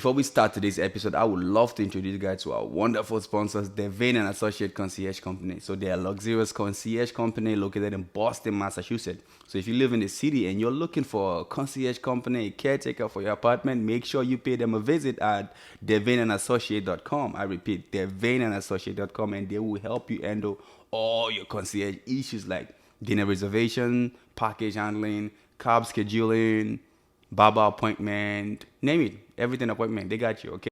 Before we start today's episode, I would love to introduce you guys to our wonderful sponsors, the Vane and Associate Concierge Company. So they are a luxurious concierge company located in Boston, Massachusetts. So if you live in the city and you're looking for a concierge company, a caretaker for your apartment, make sure you pay them a visit at thevaneandassociate.com. I repeat, thevaneandassociate.com, and they will help you handle all your concierge issues like dinner reservation, package handling, cab scheduling, barber appointment, name it, everything appointment, they got you, okay?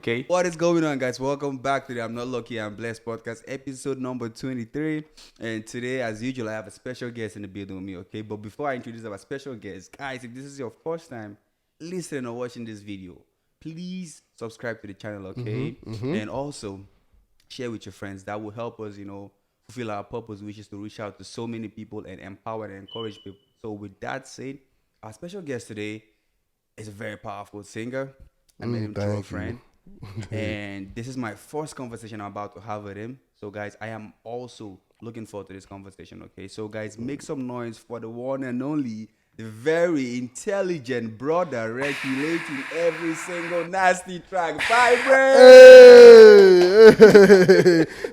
Okay. What is going on, guys? Welcome back to the I'm Not Lucky, I'm Blessed podcast, episode number 23. And today, as usual, I have a special guest in the building with me, okay? But before I introduce our special guest, guys, if this is your first time listening or watching this video, please subscribe to the channel, okay? And also share with your friends. That will help us, fulfill our purpose, which is to reach out to so many people and empower and encourage people. So with that said, our special guest today is a very powerful singer. I met him through a friend. And this is my first conversation I'm about to have with him. So, guys, I am also looking forward to this conversation, okay? So, guys, make some noise for the one and only, the very intelligent brother regulating every single nasty track. Vibrent! Hey!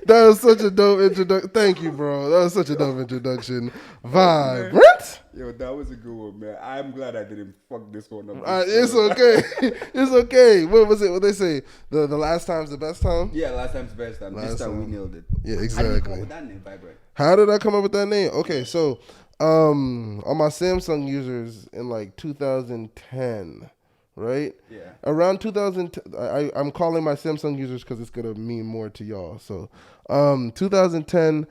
That was such a dope introduction. Thank you, bro. That was such a dope introduction. Vibrent? Yo, that was a good one, man. I'm glad I didn't fuck this one up. It's okay. It's okay. What was it? What they say? The last time's the best time? Yeah, last time's the best time. This time we nailed it. Yeah, How did you come exactly. up with that name, Vibrant? How did I come up with that name? Okay, so on my Samsung users in like 2010, right? Yeah. Around 2010, I'm calling my Samsung users because it's gonna mean more to y'all. So, 2010,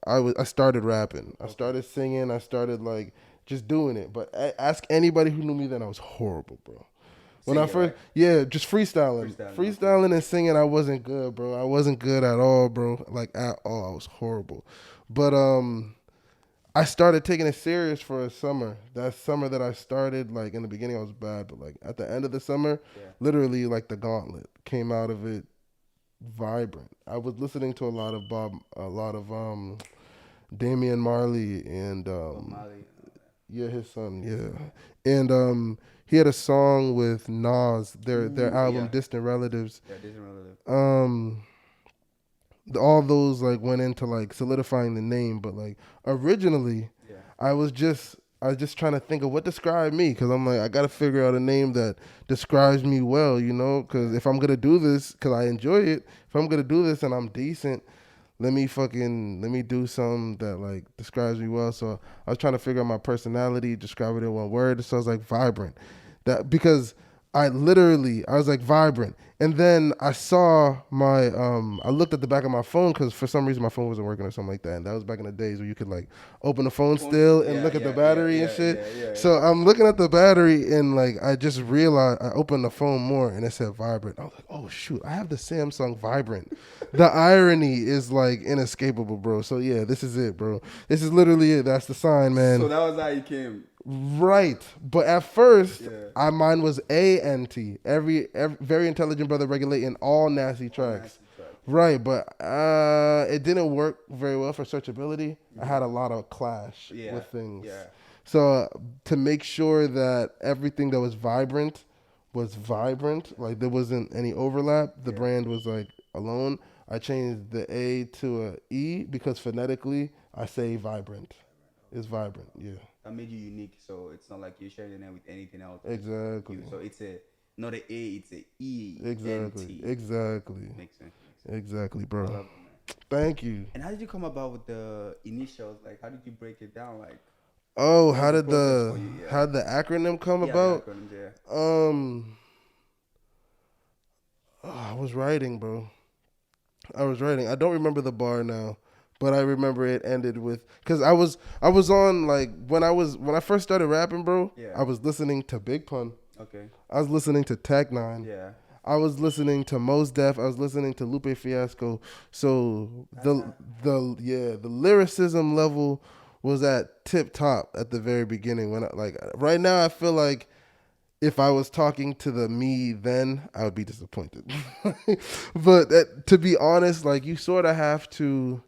I started rapping. I started singing. I started like just doing it. But ask anybody who knew me then, I was horrible, bro. When I first, just freestyling and singing, I wasn't good, bro. I wasn't good at all, bro. Like at all, I was horrible. But I started taking it serious for a summer. That summer that I started, like in the beginning, I was bad, but like at the end of the summer, literally like the gauntlet came out of it. Vibrant. I was listening to a lot of Damian Marley and his son, and he had a song with Nas, their album Distant Relatives. Yeah, Distant Relative. All those like went into like solidifying the name, but like originally, I was just trying to think of what described me, because I'm like, I got to figure out a name that describes me well, because if I'm going to do this, because I enjoy it, if I'm going to do this and I'm decent, let me do something that like describes me well. So I was trying to figure out my personality, describe it in one word. So I was like vibrant. That because I was like vibrant. And then I saw I looked at the back of my phone because for some reason my phone wasn't working or something like that. And that was back in the days where you could like open the phone still and look at the battery and shit. So I'm looking at the battery and like I just realized I opened the phone more and it said vibrant. I was like, oh shoot, I have the Samsung Vibrant. The irony is like inescapable, bro. So yeah, this is it, bro. This is literally it. That's the sign, man. So that was how you came. Right, but at first, mine was ANT. Every very intelligent brother regulating all nasty tracks. Right, but it didn't work very well for searchability. I had a lot of clash with things. Yeah. So to make sure that everything that was vibrant, like there wasn't any overlap, the brand was like alone. I changed the A to a E because phonetically I say vibrant. It's vibrant, yeah. That made you unique, so it's not like you're sharing your name with anything else. Exactly. So it's not an A, it's an E. Exactly. Makes sense. Exactly, bro. I love it, man. Thank you. And how did you come about with the initials? Like, how did you break it down? Like, oh, how did the acronym come about? The acronyms, I was writing, bro. I don't remember the bar now, but I remember it ended with, because I was on like when I first started rapping, bro. Yeah. I was listening to Big Pun. Okay. I was listening to Tech Nine. Yeah. I was listening to Mos Def. I was listening to Lupe Fiasco. So the lyricism level was at tip top at the very beginning. When right now, I feel like if I was talking to the me then, I would be disappointed. But to be honest, like you sort of have to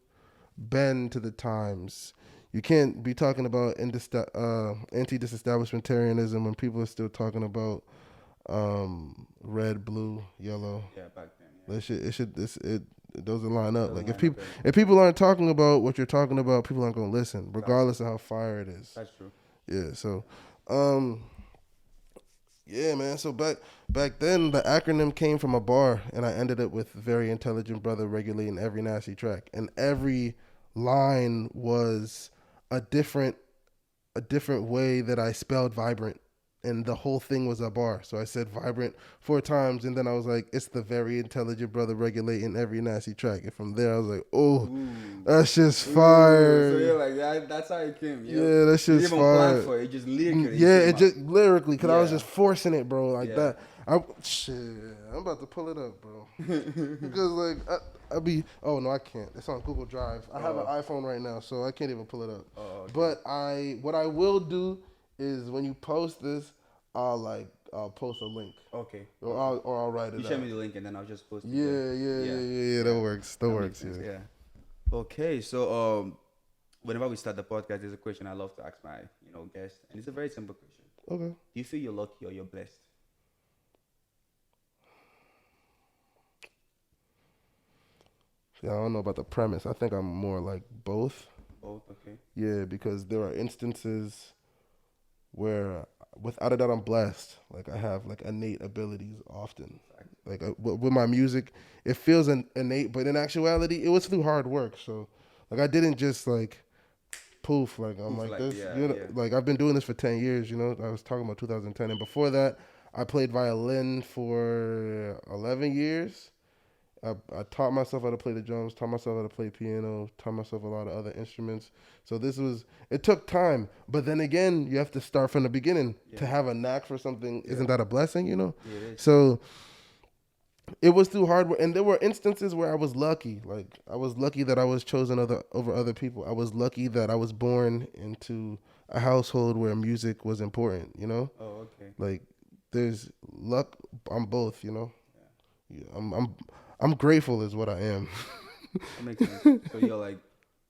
bend to the times. You can't be talking about anti-disestablishmentarianism when people are still talking about red, blue, yellow. Yeah, back then. That shit, it doesn't line up. Like Doesn't line up if people aren't talking about what you're talking about, people aren't gonna listen, regardless of how fire it is. That's true. Yeah. So, yeah, man. So back then, the acronym came from a bar, and I ended it with "Very intelligent brother regulating every nasty track," and every line was a different way that I spelled vibrant. And the whole thing was a bar. So I said vibrant 4 times. And then I was like, it's the very intelligent brother regulating every nasty track. And from there, I was like, oh, that's just fire. So you're like, that's how it came. Yeah, that's just fire. You didn't plan for it. It just lyrically. Yeah, it just lyrically. Because I was just forcing it, bro. Like that. I'm about to pull it up, bro. Because, like, oh, no, I can't. It's on Google Drive. I have an iPhone right now, so I can't even pull it up. Okay. But what I will do is when you post this, I'll post a link. Okay. Or I'll write it. You send me the link and then I'll just post it. Yeah. That works. That works. Yeah. Okay. So whenever we start the podcast, there's a question I love to ask my guests, and it's a very simple question. Okay. Do you feel you're lucky or you're blessed? Yeah, I don't know about the premise. I think I'm more like both. Both. Okay. Yeah, because there are instances where without a doubt I'm blessed. Like I have like innate abilities often. Like with my music, it feels innate, but in actuality, it was through hard work. So like I didn't just like poof like I'm like this. Like I've been doing this for 10 years. I was talking about 2010, and before that, I played violin for 11 years. I taught myself how to play the drums, taught myself how to play piano, taught myself a lot of other instruments. So it took time. But then again, you have to start from the beginning. To have a knack for something, isn't that a blessing, Yeah, So it was through hard work. And there were instances where I was lucky. Like, I was lucky that I was chosen over other people. I was lucky that I was born into a household where music was important, Oh, okay. Like, there's luck on both, Yeah, I'm grateful is what I am. That makes sense. So you're like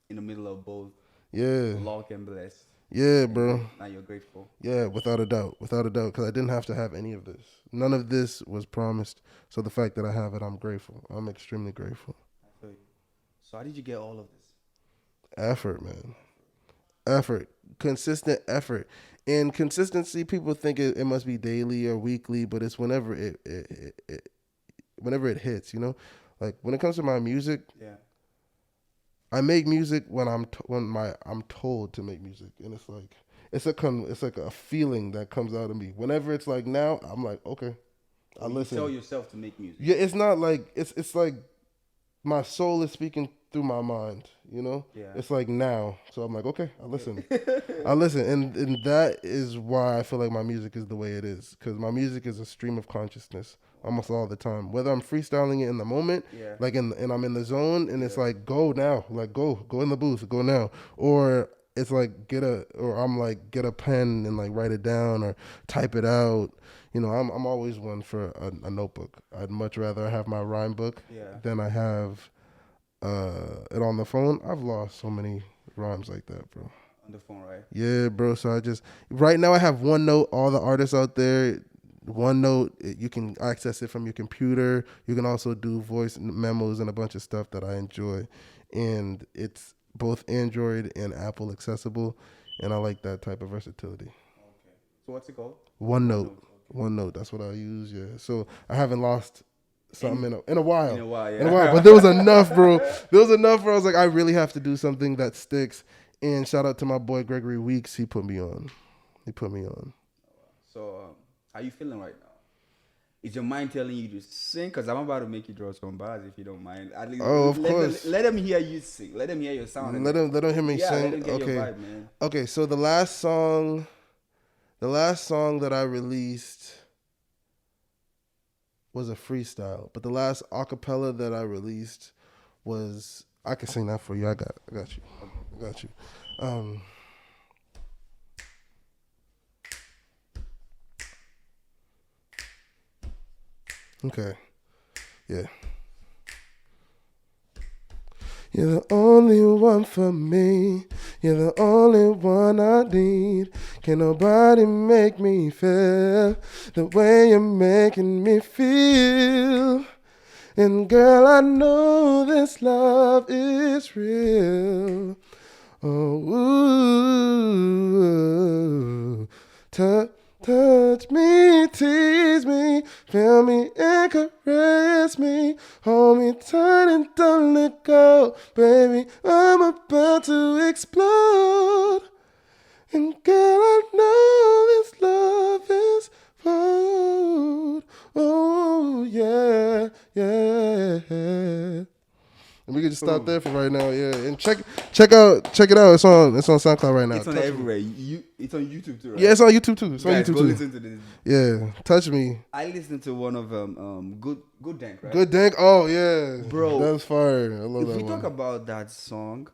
in the middle of both. Yeah. Luck and blessed. Yeah, bro. Now you're grateful. Yeah, without a doubt. Because I didn't have to have any of this. None of this was promised. So the fact that I have it, I'm grateful. I'm extremely grateful. I feel you. So how did you get all of this? Effort, man. Effort. Consistent effort. And consistency, people think it must be daily or weekly, but it's whenever it hits, Like when it comes to my music, I make music when I'm told to make music, and it's like a feeling that comes out of me. Whenever it's like now, I'm like, okay, I listen. You tell yourself to make music. Yeah, it's not like it's like my soul is speaking through my mind, Yeah. It's like now, so I'm like, okay, I listen, and that is why I feel like my music is the way it is, because my music is a stream of consciousness almost all the time. Whether I'm freestyling it in the moment, like and I'm in the zone, and it's like go now, like go in the booth, go now, or it's like I'm like get a pen and like write it down or type it out. I'm always one for a notebook. I'd much rather have my rhyme book than I have it on the phone. I've lost so many rhymes like that, bro. On the phone, right? Yeah, bro. So right now I have OneNote. All the artists out there, OneNote, you can access it from your computer. You can also do voice memos and a bunch of stuff that I enjoy. And it's both Android and Apple accessible. And I like that type of versatility. Okay. So what's it called? OneNote. Okay. OneNote. That's what I use, yeah. So I haven't lost something in a while. In a while. But there was enough, bro. I was like, I really have to do something that sticks. And shout out to my boy Gregory Weeks. He put me on. So how you feeling right now? Is your mind telling you to sing? Because I'm about to make you draw some bars if you don't mind. At least of course. Let them hear you sing. Let them hear your sound. Let them hear me sing. Let them get your vibe, man. Okay, so the last song that I released was a freestyle, but the last acapella that I released was, I can sing that for you. I got you. Okay. Yeah. You're the only one for me. You're the only one I need. Can nobody make me feel the way you're making me feel. And girl, I know this love is real. Oh, ooh, touch me, tease me, feel me and caress me. Hold me tight and don't let go. Baby, I'm about to explode. And girl, I know this love is bold. Oh, yeah, yeah. And we can just stop there for right now, yeah. And check it out. It's on SoundCloud right now. It's on everywhere. It's on YouTube too, right? Yeah, it's on YouTube too. Guys, go listen to this. Yeah, touch me. I listened to one of Good Dank, right? Good Dank. Oh yeah, bro, that's fire. I love that. If we talk about that song,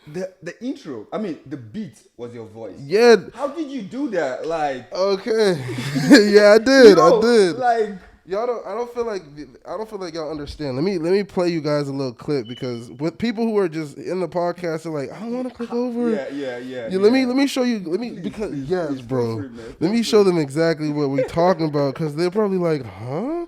the intro, I mean the beat was your voice. Yeah. How did you do that? Like, okay, yeah, I did. I did. Like, y'all don't. I don't feel like y'all understand. Let me play you guys a little clip because with people who are just in the podcast are like, I don't want to click over. Yeah. Let me show you. Please, bro. Let me show them exactly what we're talking about because they're probably like, huh?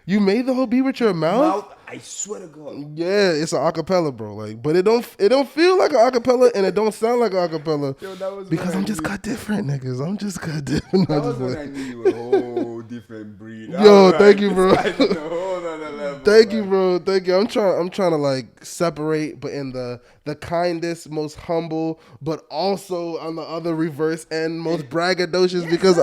You made the whole beat with your mouth? I swear to God. Yeah, it's an acapella, bro. Like, but it don't feel like an acapella and it don't sound like an acapella. Yo, that was because I'm just cut different, niggas. I'm just cut different. That was when I knew you were a whole different breed. Yo, thank you, bro. Level, thank you, bro. Thank you. I'm trying to like separate, but in the kindest, most humble, but also on the other reverse end, most braggadocious. Yes, because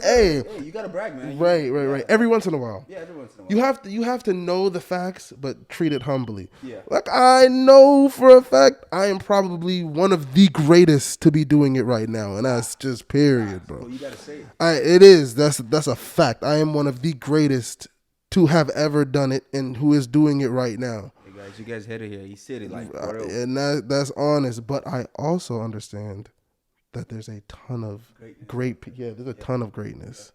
hey, you gotta brag, man. Right. Every once in a while. Yeah, every once in a while. You have to know the facts, but treat it humbly. Yeah. Like I know for a fact, I am probably one of the greatest to be doing it right now, and that's just period, bro. Well, you gotta say it. It is. That's a fact. I am one of the greatest to have ever done it, and who is doing it right now. You guys heard it here. He said it like, and that's honest. But I also understand that there's a ton of there's a ton of greatness.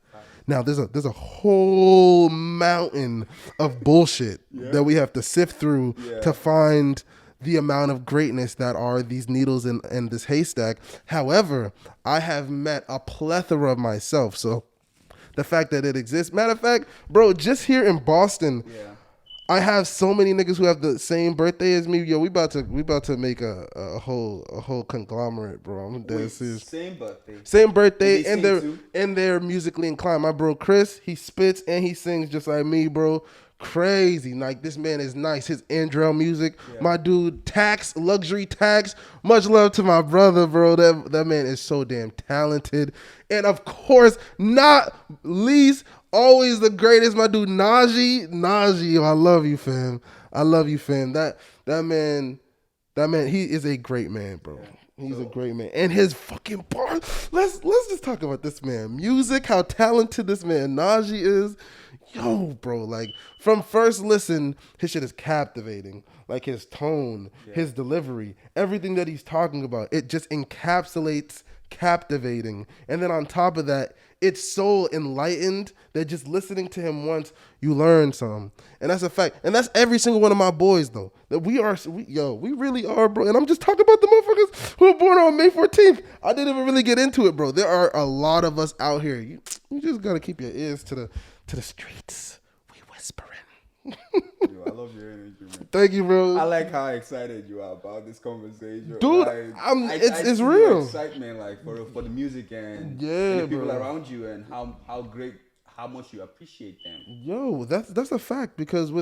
Now there's a whole mountain of bullshit that we have to sift through to find the amount of greatness that are these needles in this haystack. However, I have met a plethora of myself. So the fact that it exists, matter of fact, bro, just here in Boston. Yeah. I have so many niggas who have the same birthday as me. Yo, we about to make a whole conglomerate, bro. I'm dead serious. Same birthday, and they're musically inclined. My bro Chris, he spits and he sings just like me, bro. Crazy. Like, this man is nice. His Andrel music. Yeah. My dude Luxury Tax. Much love to my brother, bro. That man is so damn talented. And of course, not least, always the greatest, my dude Najee, I love you, fam. That man, he is a great man, bro. He's a great man. And his fucking bars. Let's just talk about this man. Music, how talented this man Najee is. Yo, bro, like, from first listen, his shit is captivating. Like, his tone, his delivery, everything that he's talking about, it just encapsulates captivating. And then on top of that, it's so enlightened that just listening to him once, you learn some. And that's a fact. And that's every single one of my boys, though. That we really are, bro. And I'm just talking about the motherfuckers who were born on May 14th. I didn't even really get into it, bro. There are a lot of us out here. You just gotta keep your ears to the streets. We whispering. Yo, I love your energy, man. Thank you, bro. I like how excited you are about this conversation, dude. Like, it's real excitement, like for the music and the people bro. around you, and how much you appreciate them. Yo, that's a fact because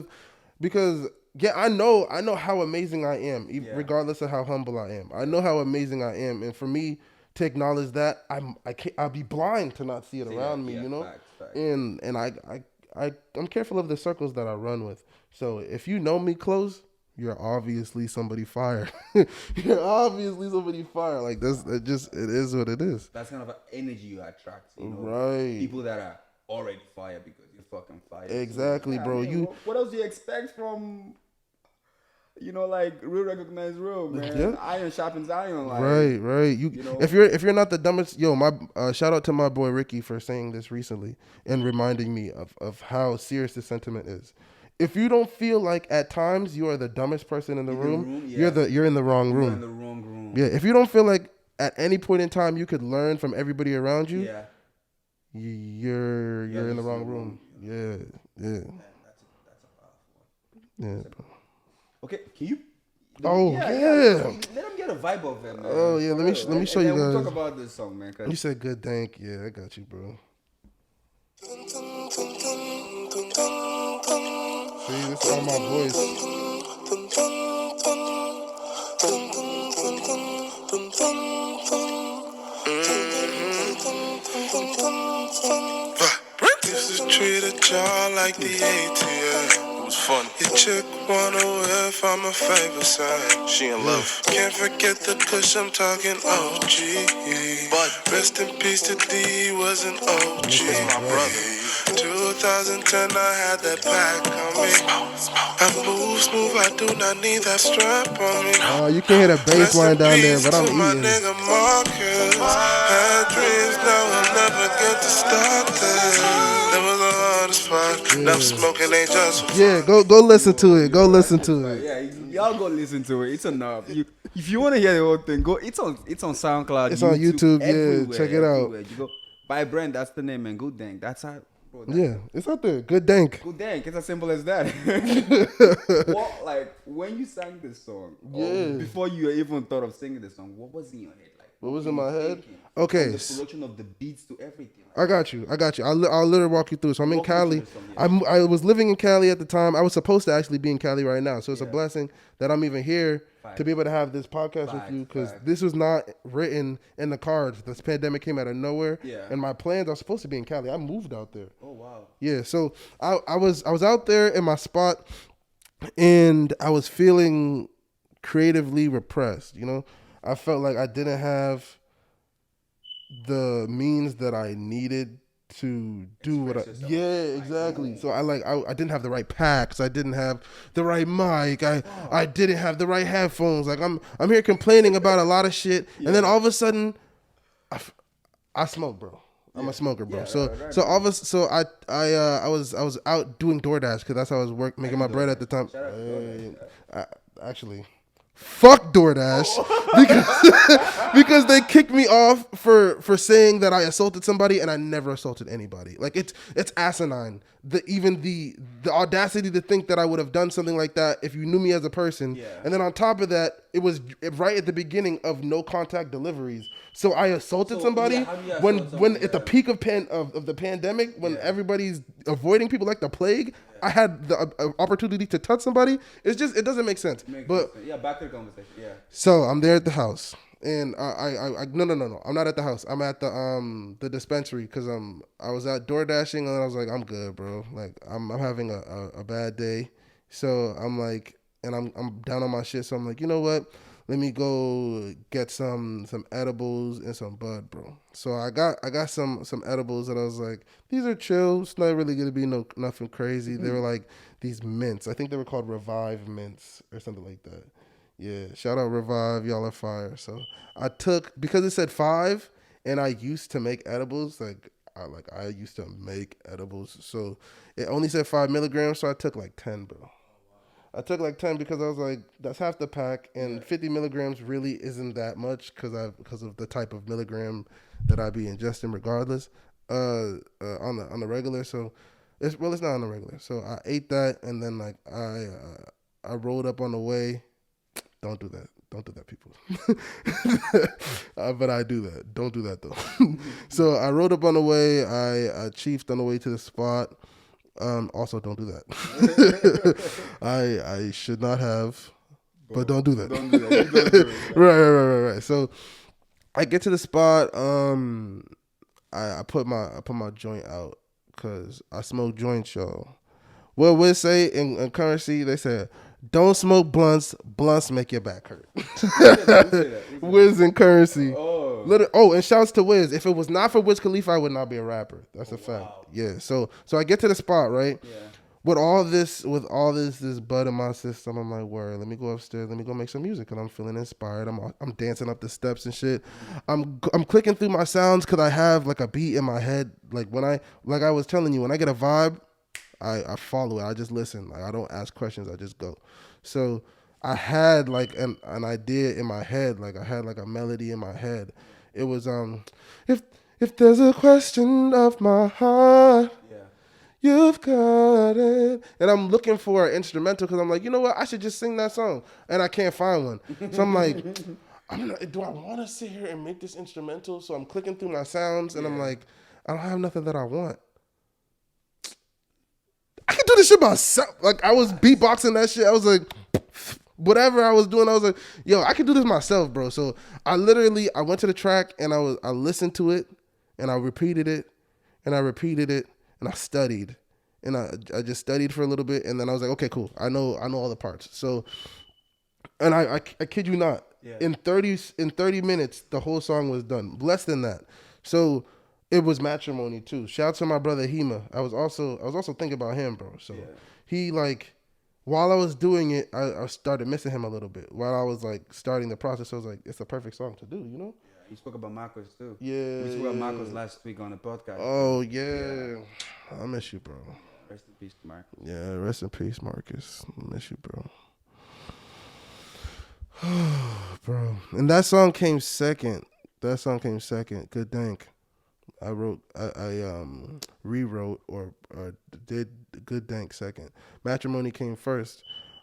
I know how amazing I am, regardless of how humble I am. I know how amazing I am, and for me to acknowledge that, I'll be blind to not see it around me, you know. Facts. And I'm careful of the circles that I run with. So if you know me close, you're obviously somebody fire. You're obviously somebody fire. Like, it is what it is. That's kind of an energy you attract, you know? Right? People that are already fire because you're fucking fire. Exactly, so, bro. I mean, what else do you expect from, like, real recognized real, man? Yeah. Iron sharpens iron, like, right. You know? If you're not the dumbest, my shout out to my boy Ricky for saying this recently and reminding me of how serious this sentiment is. if you don't feel like at times you are the dumbest person in the room, you're in the wrong room. You're in the wrong room. Yeah, if you don't feel like at any point in time you could learn from everybody around you, you're in the wrong room. Yeah. Man, that's a powerful one. Yeah. Okay, can you? Oh yeah. Let them get a vibe of it, man. Oh yeah, let me show you guys. We'll talk about this song, man. You said good dank. Yeah, I got you, bro. See, this is all my voice. Used to treat a jar like the ATM. It was fun. Your chick wanna whiff, I'm a favor son. She in love. Can't forget the kush, I'm talking OG. But rest in peace to D, was an OG. My brother. 2010, I had that pack on me. I move smooth, I do not need that strap on me. Oh, you can't hear the bass line down there, but I'm eating. My nigga Marcus had dreams, now I'll never get to start this. That was a hard spot. Now smoking ain't just for yeah. Go listen to it. Go listen to it. Yeah, y'all go listen to it. It's enough. If you want to hear the whole thing, go. It's on SoundCloud. It's on YouTube. Yeah, check it out. You go. VIBRENT, that's the name, man. Good dang. That's how. Bro, it's out there. Good dank. Good dank. It's as simple as that. What, like when you sang this song, before you even thought of singing this song, what was in your head? Like, what was in my head? Thinking? Okay, From the production of the beats to everything. I got you. I'll literally walk you through. So I'm in Cali. I was living in Cali at the time. I was supposed to actually be in Cali right now. So it's a blessing that I'm even here to be able to have this podcast with you, because this was not written in the cards. This pandemic came out of nowhere, and my plans are supposed to be in Cali. I moved out there. Oh wow. Yeah. So I was out there in my spot, and I was feeling creatively repressed. You know, I felt like I didn't have the means that I needed to do what I exactly. So I didn't have the right packs, I didn't have the right mic, I didn't have the right headphones. Like I'm here complaining about a lot of shit, and then all of a sudden I smoke, bro. I'm a smoker, bro. I was out doing DoorDash because that's how I was making my bread at the time. Actually, fuck DoorDash because they kicked me off for saying that I assaulted somebody, and I never assaulted anybody. Like it's asinine. The audacity to think that I would have done something like that if you knew me as a person. And then on top of that, it was right at the beginning of no contact deliveries. So I assaulted somebody when at the peak of the pandemic, when everybody's avoiding people like the plague. I had the opportunity to touch somebody. It doesn't make sense. Back to the conversation. Yeah. So I'm there at the house, and no. I'm not at the house. I'm at the dispensary because I was at door dashing, and I was like, I'm good, bro. Like I'm having a bad day. So I'm like, and I'm down on my shit. So I'm like, you know what? Let me go get some edibles and some bud, bro. So I got some edibles, and I was like, these are chill. It's not really gonna be nothing crazy. Mm-hmm. They were like these mints. I think they were called Revive mints or something like that. Yeah, shout out Revive, y'all are fire. So I took, because it said 5, and I used to make edibles. I used to make edibles. So it only said 5 milligrams. So I took like 10, bro. I took like 10 because I was like, that's half the pack, and 50 milligrams really isn't that much because of the type of milligram that I be ingesting regardless on the regular. So it's not on the regular. So I ate that, and then like I rolled up on the way. Don't do that, people. But I do that. Don't do that though. So I rolled up on the way. I chiefed on the way to the spot. Also, don't do that. I should not have, but don't do that. Don't do that. You don't do it. Right. So I get to the spot. I put my joint out because I smoke joints, y'all. What would say in currency? They said, don't smoke blunts. Blunts make your back hurt. Wiz in currency. And shouts to Wiz. If it was not for Wiz Khalifa, I would not be a rapper. That's a fact. Wow. Yeah. So I get to the spot, right? Yeah. With all this bud in my system, I'm like, word, let me go upstairs, let me go make some music, and I'm feeling inspired. I'm dancing up the steps and shit. I'm clicking through my sounds because I have like a beat in my head. Like I was telling you, when I get a vibe, I follow it. I just listen. Like I don't ask questions. I just go. So I had like an idea in my head. Like I had like a melody in my head. It was if there's a question of my heart, you've got it. And I'm looking for an instrumental because I'm like, you know what? I should just sing that song, and I can't find one. So I'm like, do I want to sit here and make this instrumental? So I'm clicking through my sounds, and I'm like, I don't have nothing that I want. I can do this shit myself. Like I was beatboxing that shit. I was like, whatever I was doing, I was like, yo, I can do this myself, bro. So I went to the track and I listened to it and I repeated it and I repeated it and I studied and I just studied for a little bit and then I was like, okay, cool. I know all the parts. So, and I kid you not, in 30 minutes the whole song was done. Less than that. So it was Matrimony too. Shout out to my brother Hema. I was also thinking about him, bro. So he like, while I was doing it, I started missing him a little bit. While I was like starting the process, I was like, it's a perfect song to do, you know? Yeah, you spoke about Marcos too. Yeah. We spoke about Marcos last week on the podcast. Oh yeah. I miss you, bro. Rest in peace, Marcos. Yeah, rest in peace, Marcus. I miss you, bro. Bro. And that song came second. Good Dank. I rewrote or did Good Dank second. Matrimony came first.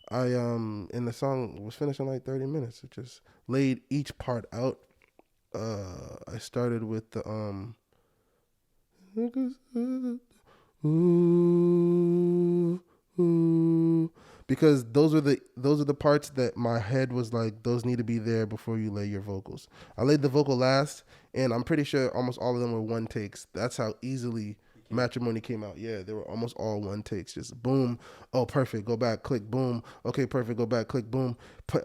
And the song was finished in like 30 minutes. It just laid each part out. I started with the ooh, because those are the parts that my head was like, those need to be there before you lay your vocals. I laid the vocal last, and I'm pretty sure almost all of them were one takes. That's how easily Matrimony came out. Yeah, they were almost all one takes. Just boom, oh perfect, go back, click, boom, okay, perfect, go back, click, boom.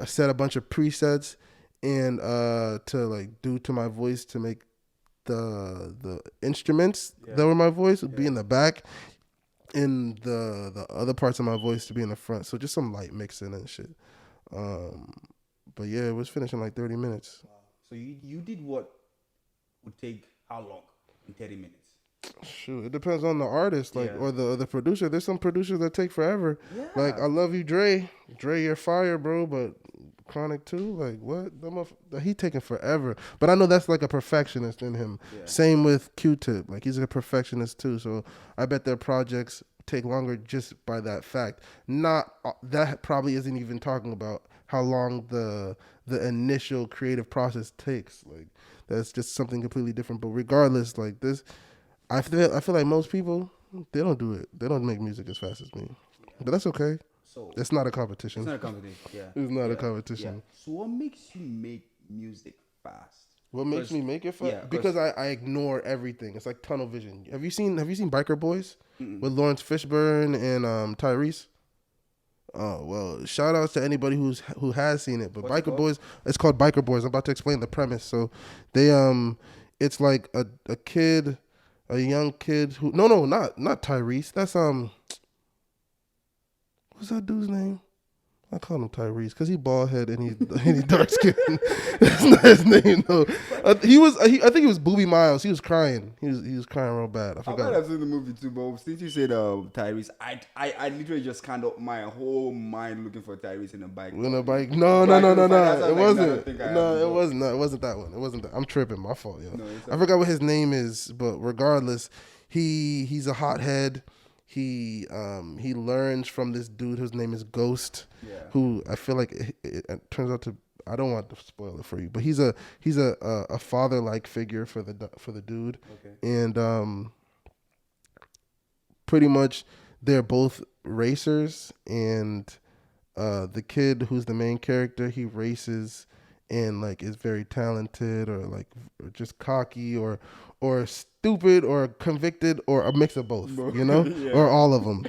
Set a bunch of presets and to like do to my voice to make the instruments that were my voice would be in the back. In the other parts of my voice to be in the front. So just some light mixing and shit. But yeah, it was finished in like 30 minutes. Wow. So you did what would take how long in 30 minutes? Shoot, it depends on the artist, like or the producer. There's some producers that take forever. Yeah. Like I love you, Dre. Dre, you're fire, bro. But Chronic too, like what? He taking forever. But I know that's like a perfectionist in him. Yeah. Same with Q-Tip. Like he's a perfectionist too. So I bet their projects take longer just by that fact. Not that probably isn't even talking about how long the initial creative process takes. Like that's just something completely different. But regardless, like this, I feel like most people they don't do it. They don't make music as fast as me. But that's okay. So it's not a competition. It's not a competition. Yeah. It's not a competition. Yeah. So what makes you make music fast? What makes me make it fast? Yeah, because I ignore everything. It's like tunnel vision. Have you seen Biker Boys with Lawrence Fishburne and Tyrese? Oh well, shout outs to anybody who has seen it. But What's Biker Boys, it's called Biker Boys. I'm about to explain the premise. So they it's like a young kid who not Tyrese. That's what's that dude's name? I call him Tyrese because he bald head and he's dark skinned. That's not his name though. I think he was Booby Miles. He was crying. He was crying real bad. I forgot. I've seen the movie too, but since you said Tyrese, I literally just kind of my whole mind looking for Tyrese in a bike. In a bike? No. It wasn't. It wasn't. No, it wasn't that one. It wasn't that. I'm tripping. My fault, yo. No, I forgot what his name is, but regardless, he's a hothead. He learns from this dude whose name is Ghost, who I feel like it turns out to, I don't want to spoil it for you, but he's a father like figure for the dude, and pretty much they're both racers, and the kid who's the main character, he races and like is very talented or just cocky or stupid or convicted or a mix of both, you know, or all of them.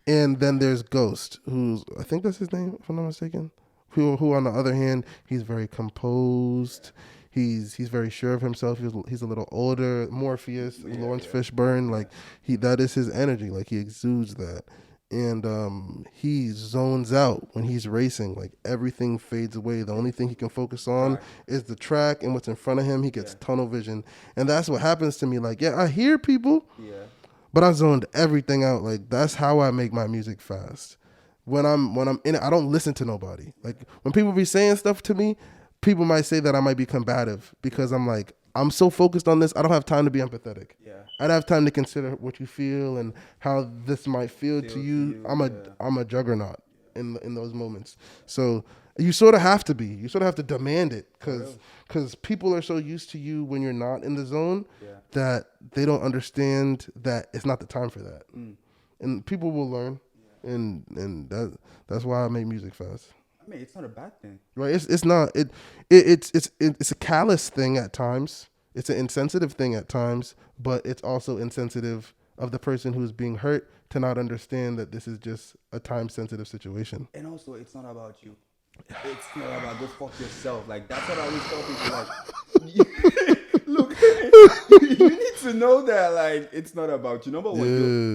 And then there's Ghost, who's, I think that's his name, if I'm not mistaken, who on the other hand, he's very composed. He's very sure of himself. He's a little older. Morpheus, Lawrence Fishburne, like that is his energy. Like he exudes that. And he zones out when he's racing. Like everything fades away. The only thing he can focus on is the track and what's in front of him. He gets tunnel vision, and that's what happens to me. Like, I hear people, but I zoned everything out. Like that's how I make my music fast. When I'm in it, I don't listen to nobody. Like when people be saying stuff to me, people might say that I might be combative because I'm like, I'm so focused on this, I don't have time to be empathetic. Yeah. I don't have time to consider what you feel and how this might feel to to you. you, I'm a juggernaut in those moments. So you sort of have to be. You sort of have to demand it because people are so used to you when you're not in the zone that they don't understand that it's not the time for that. And people will learn, and that's why I make music fast. I mean, it's not a bad thing. Right? It's not it's a callous thing at times. It's an insensitive thing at times, but it's also insensitive of the person who's being hurt to not understand that this is just a time sensitive situation. And also, it's not about you. It's not about go fuck yourself. Like that's what I always tell people. Like, look, you need to know that like it's not about you. Number one,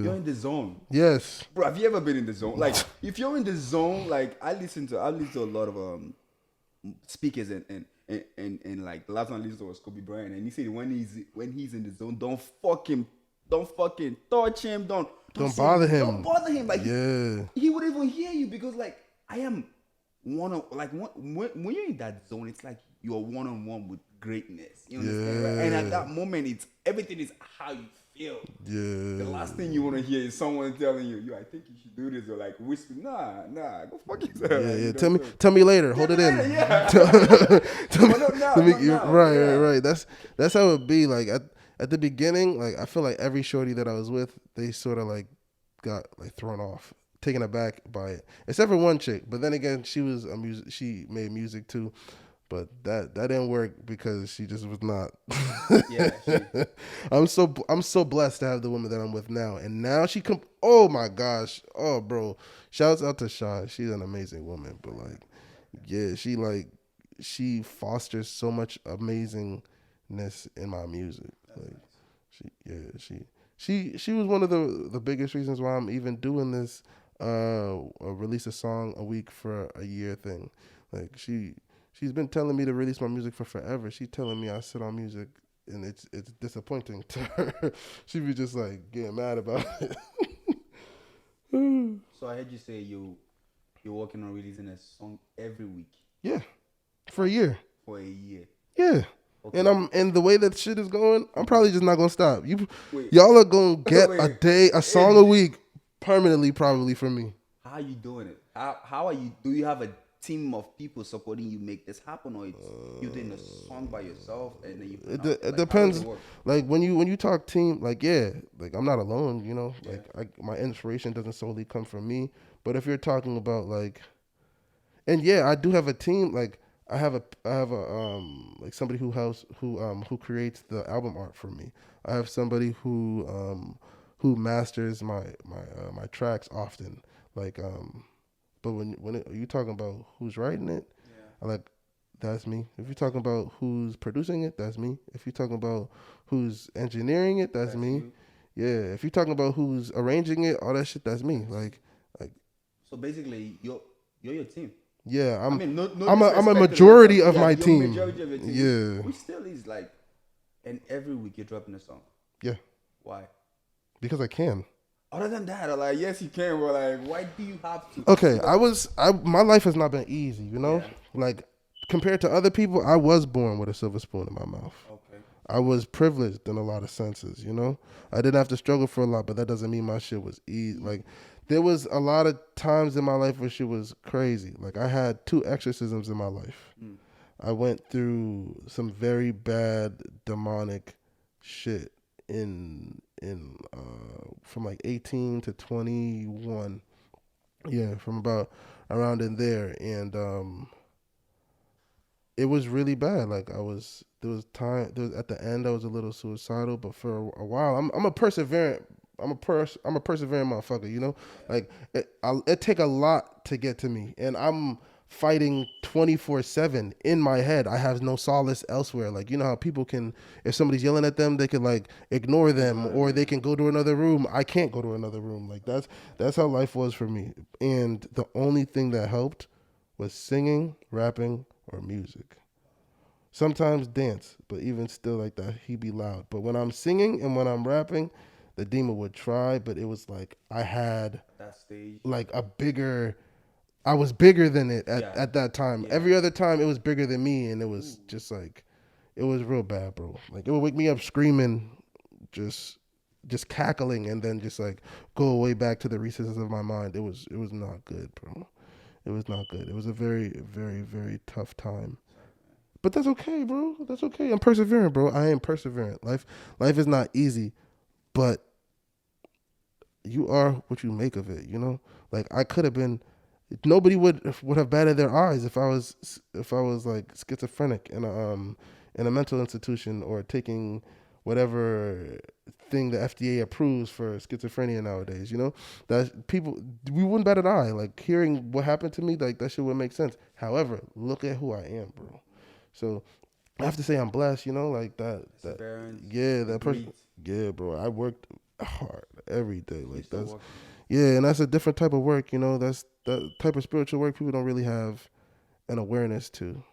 you're in the zone. Yes, bro. Have you ever been in the zone? Like, if you're in the zone, like I listen to a lot of speakers and like the last one I listened to was Kobe Bryant, and he said when he's in the zone, don't fucking touch him, don't bother him. Don't bother him. Like he would even hear you because like I am when you're in that zone, it's like you're one-on-one with greatness. You understand? Right? And at that moment, everything is how you feel. The last thing you want to hear is someone telling you, "Yo, I think you should do this," or like whisper, "Nah, go fuck yourself." Tell me later. Hold it in. Right. That's how it be. Like at the beginning, like I feel like every shorty that I was with, they sort of like got like thrown off, taken aback by it, except for one chick. But then again, she was she made music too, but that didn't work because she just was not. I'm so blessed to have the woman that I'm with now, and now she oh my gosh, oh bro, shouts out to Shy. She's an amazing woman, but like, she fosters so much amazingness in my music. Like, she was one of the biggest reasons why I'm even doing this release a song a week for a year thing. Like she's been telling me to release my music for forever. She's telling me I sit on music and it's disappointing to her. She be just like getting mad about it. So I heard you say you're working on releasing a song every week. Yeah, for a year. For a year. Yeah. Okay. And the way that shit is going, I'm probably just not gonna stop. Y'all are gonna get a song a week permanently, probably for me. How are you doing it? How are you? Do you have a team of people supporting you make this happen, or it's you doing a song by yourself and then you? It depends. Like when you talk team, like like I'm not alone. You know, like my inspiration doesn't solely come from me. But if you're talking about like, and I do have a team. Like I have a like somebody who creates the album art for me. I have somebody who masters my tracks often. Like but when you talking about who's writing it, that's me. If you're talking about who's producing it, that's me. If you're talking about who's engineering it, that's me. You. Yeah. If you're talking about who's arranging it, all that shit, that's me. Like. So basically, you're your team. Yeah, I'm a majority of my team. Majority of your team. Yeah. Which still is like, and every week you're dropping a song. Yeah. Why? Because I can. Other than that, I'm like, yes, you can. But like, why do you have to? Okay, my life has not been easy. You know, like compared to other people, I was born with a silver spoon in my mouth. Okay. I was privileged in a lot of senses. You know, I didn't have to struggle for a lot, but that doesn't mean my shit was easy. Like. There was a lot of times in my life where shit was crazy. Like I had 2 exorcisms in my life. I went through some very bad demonic shit in from like 18 to 21. Yeah, from about around in there, and it was really bad. Like there was at the end I was a little suicidal, but for a while I'm a perseverant. I'm a persevering motherfucker, you know. Like it take a lot to get to me, and I'm fighting 24/7 in my head. I have no solace elsewhere. Like you know how people can, if somebody's yelling at them, they can like ignore them, or they can go to another room. I can't go to another room. Like that's how life was for me. And the only thing that helped was singing, rapping, or music. Sometimes dance, but even still like that, he be loud. But when I'm singing and when I'm rapping, the demon would try, but it was like I had That stage. like I was bigger than it Yeah. at that time. Yeah. Every other time it was bigger than me, and it was just like, it was real bad, bro. Like it would wake me up screaming, just cackling, and then just like go way back to the recesses of my mind. It was not good, bro. It was not good. It was a very, very, very tough time. But that's okay, bro. That's okay. I'm persevering, bro. I am perseverant. Life is not easy, but you are what you make of it, you know? Like I could have been, nobody would have batted their eyes if I was like schizophrenic in a mental institution or taking whatever thing the FDA approves for schizophrenia nowadays, you know? That people, we wouldn't bat an eye. Like hearing what happened to me, like that shit would make sense. However, look at who I am, bro. So I have to say I'm blessed, you know, like that yeah, that person, yeah, bro. I worked hard every day, like that's, yeah, and that's a different type of work, you know. That's that type of spiritual work people don't really have an awareness to.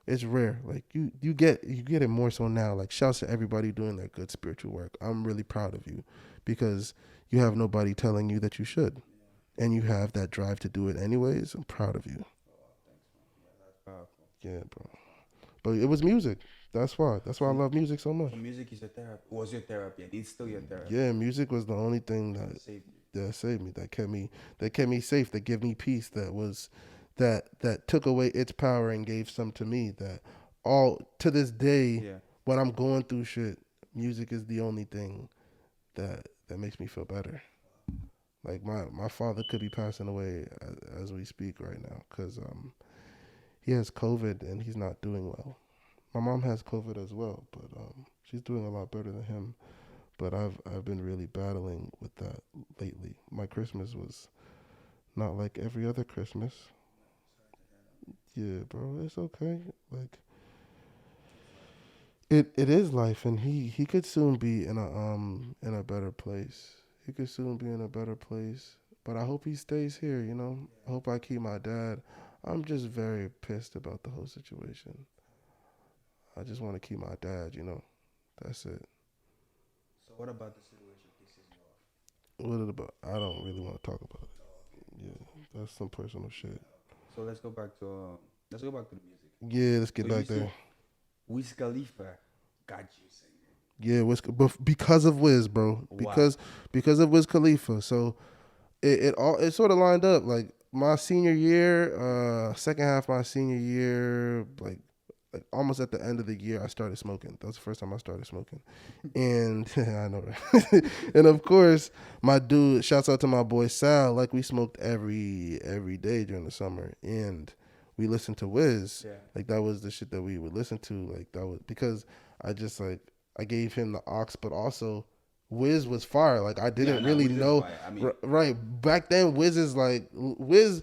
It's rare. Like you get it more so now. Like shouts to everybody doing their good spiritual work. I'm really proud of you because you have nobody telling you that you should, and you have that drive to do it anyways. I'm proud of you. Yeah, bro. But it was music. That's why. That's why I love music so much. So music is your therapy. Was your therapy, and it's still your therapy. Yeah, music was the only thing that saved me. That kept me safe. That gave me peace. That took away its power and gave some to me. That all to this day, when I'm going through shit, music is the only thing that makes me feel better. Like my father could be passing away as we speak right now because he has COVID and he's not doing well. My mom has COVID as well, but she's doing a lot better than him. But I've been really battling with that lately. My Christmas was not like every other Christmas. Yeah, bro, it's okay. Like it is life, and he could soon be in a better place. He could soon be in a better place. But I hope he stays here. You know, I hope I keep my dad. I'm just very pissed about the whole situation. I just want to keep my dad, you know. That's it. So what about the situation pisses you off? What it about? I don't really want to talk about it. Yeah, that's some personal shit. So let's go back to the music. Yeah, let's get back there. Wiz Khalifa got you singing. Yeah, but because of Wiz, bro. Because of Wiz Khalifa. So it sort of lined up. Like my senior year, second half of my senior year, like almost at the end of the year, I started smoking. That was the first time I started smoking. And I know, right? And of course, my dude, shouts out to my boy Sal, like we smoked every day during the summer. And we listened to Wiz. Yeah. Like that was the shit that we would listen to. Like that was because I just like, I gave him the aux, but also Wiz was fire. Like I didn't really know. I mean, right. Back then, Wiz is like, Wiz,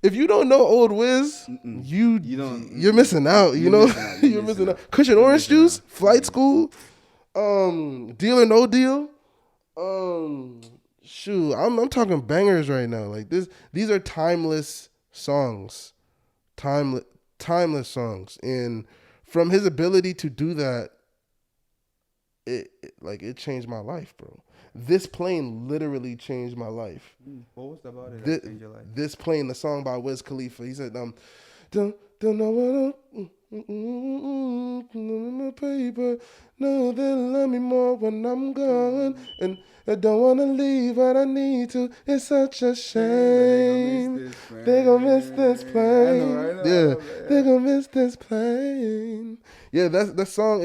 if you don't know old Wiz, you're missing out. You know, you're missing out. Cushion Orange Juice, Flight School, Deal or No Deal. Shoot, I'm talking bangers right now. Like these are timeless songs, timeless songs. And from his ability to do that, it changed my life, bro. This plane literally changed my life. What was about it that changed your life? This plane, the song by Wiz Khalifa. He said, don't know what my paper. No, they'll love me more when I'm gone. And I don't want to leave, but I need to. It's such a shame. They're going to miss this plane. I know. Yeah, they're going to miss this plane. Yeah, that song,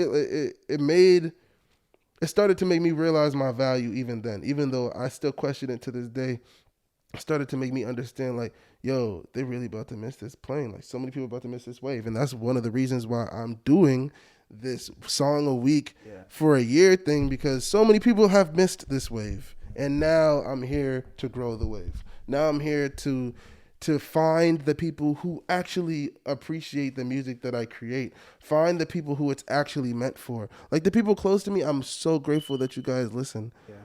it started to make me realize my value even then. Even though I still question it to this day, it started to make me understand, like, yo, they're really about to miss this plane. Like, so many people about to miss this wave. And that's one of the reasons why I'm doing this song a week for a year thing, because so many people have missed this wave. And now I'm here to grow the wave. Now I'm here to find the people who actually appreciate the music that I create. Find the people who it's actually meant for. Like the people close to me, I'm so grateful that you guys listen. Yeah.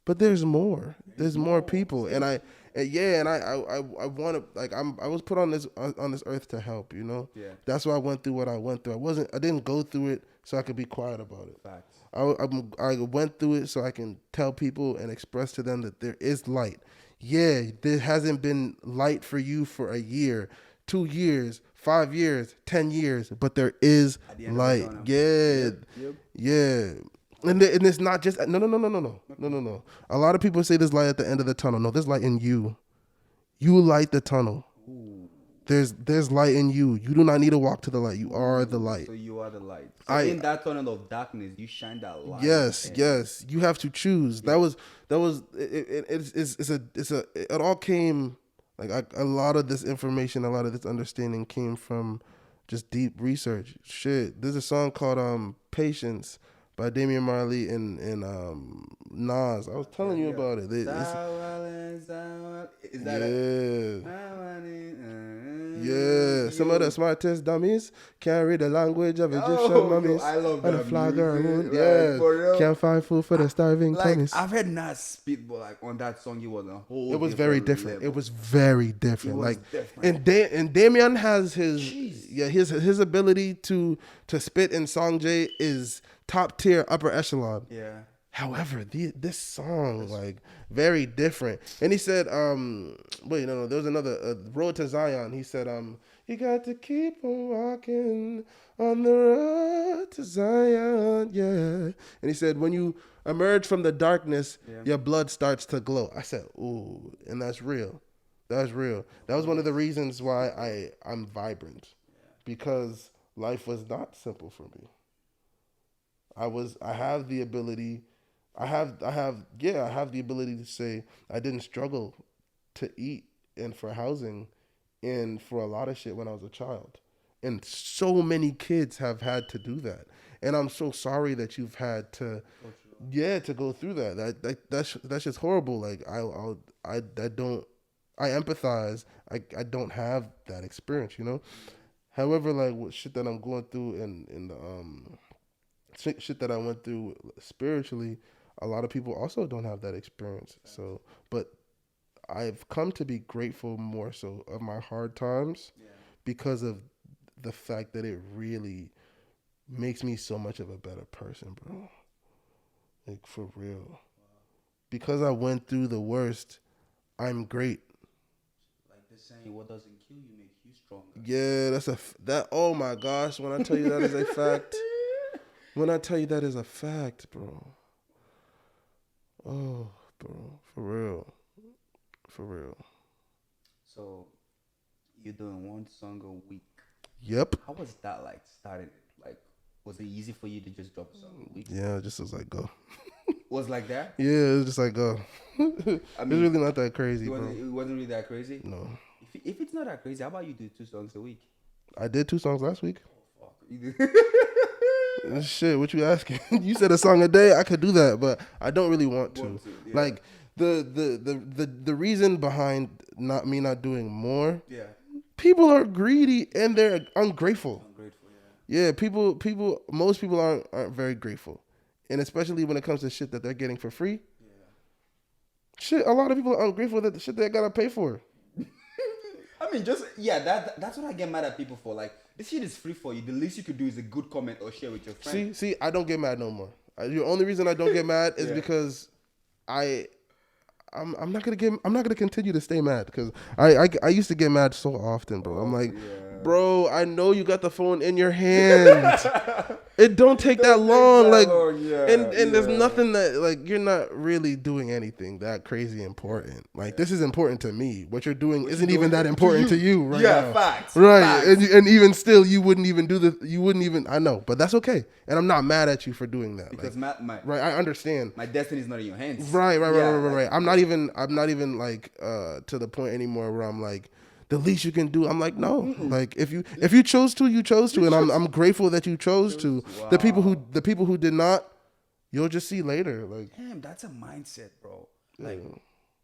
but there's more. There's more people, and I want to like I was put on this earth to help. You know, Yeah. that's why I went through what I went through. I didn't go through it so I could be quiet about it. Facts. I went through it so I can tell people and express to them that there is light. Yeah, there hasn't been light for you for a year, 2 years, 5 years, 10 years, but there is At the end of the light. tunnel. Yeah, Yep. yeah. And it's not just no. A lot of people say there's light at the end of the tunnel. No, there's light in you. You light the tunnel. Ooh. There's light in you. You do not need to walk to the light. You are the light. So you are the light. So in that tunnel of darkness, you shine that light. Yes, and yes. You have to choose. That was it all came like a lot of this information, a lot of this understanding came from just deep research. Shit. There's a song called Patience by Damian Marley and Nas. I was telling you about it. Is that Yeah, some of the smartest dummies can't read the language of Egyptian mummies. I love And that the flagger music. moon. Like, Yeah, for real. can't find food for the starving Like, tummies. I've heard Nas spit, but like on that song, it was a whole. It was very different. level. It was very different. It was Like, different. and Damien has his Jeez. his ability to spit in Song J is top tier, upper echelon. Yeah. However, this song like very different. And he said, wait, no, there was another Road to Zion. He said, you got to keep on walking on the road to Zion, yeah. And he said, when you emerge from the darkness, your blood starts to glow. I said, ooh, and that's real. That's real. That was one of the reasons why I'm vibrant, because life was not simple for me. I have the ability to say I didn't struggle to eat and for housing and for a lot of shit when I was a child. And so many kids have had to do that. And I'm so sorry that you've had to to go through that. That's just horrible. Like I empathize. I don't have that experience, you know? However, like what shit that I'm going through in the shit that I went through spiritually, a lot of people also don't have that experience. So, but I've come to be grateful more so of my hard times because of the fact that it really makes me so much of a better person, bro. Like, for real. Because I went through the worst, I'm great. Like the saying, what doesn't kill you makes you stronger. Yeah, oh my gosh, when I tell you that is a fact. When I tell you that is a fact, bro. Oh, bro, for real. For real. So, you're doing one song a week. Yep. How was that like started? Like, was it easy for you to just drop a song a week? Yeah, it just was like, go. Was like that? Yeah, it was just like, go. It's really not that crazy, bro. It wasn't really that crazy? No. If it's not that crazy, how about you do 2 songs a week? I did 2 songs last week. Oh, fuck. You did. Shit, what you asking? You said a song a day. I could do that, but I don't really want to. Yeah. Like the reason behind not doing more. Yeah. People are greedy and they're ungrateful. Ungrateful, Yeah, most people aren't very grateful, and especially when it comes to shit that they're getting for free. Yeah. Shit, a lot of people are ungrateful that the shit they gotta pay for. I mean, that's what I get mad at people for. Like, this shit is free for you. The least you could do is a good comment or share with your friend. See, I don't get mad no more. The only reason I don't get mad is because I'm not gonna continue to stay mad because I used to get mad so often, bro. I'm like, bro, I know you got the phone in your hand. It don't take that long. And there's nothing that, like, you're not really doing anything that crazy important. Like, this is important to me. What you're doing isn't even that important to you right now. Facts. Right. Facts. And even still, you wouldn't even, I know, but that's okay. And I'm not mad at you for doing that. Because like, my right, I understand. My destiny's not in your hands. Right. I'm not even like to the point anymore where I'm like, the least you can do. I'm like, no. Mm-mm. Like, if you chose to, you chose to, and I'm grateful that you chose to. Wow. The people who did not, you'll just see later. Like, damn, that's a mindset, bro. Like,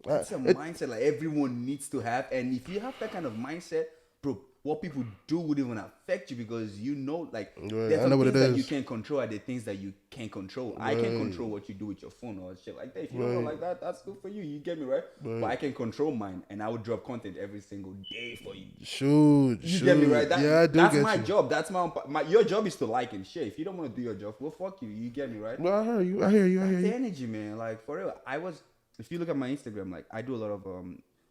that's a mindset like everyone needs to have. And if you have that kind of mindset, bro, what people do would even affect you because you know, like, Right, there's I some know what things it that you is. can't control are the things that you can't control. I can control what you do with your phone or shit like that. If you don't know like that, that's good for you. You get me, right? But I can control mine, and I would drop content every single day for you. Shoot, You get me, right? Yeah, I do that's get my you. job. That's my your job is to like and share. If you don't want to do your job, well, fuck you. You get me, right? Well, I hear you. I hear you. I hear The you. energy, man. Like for real, if you look at my Instagram, like I do a lot of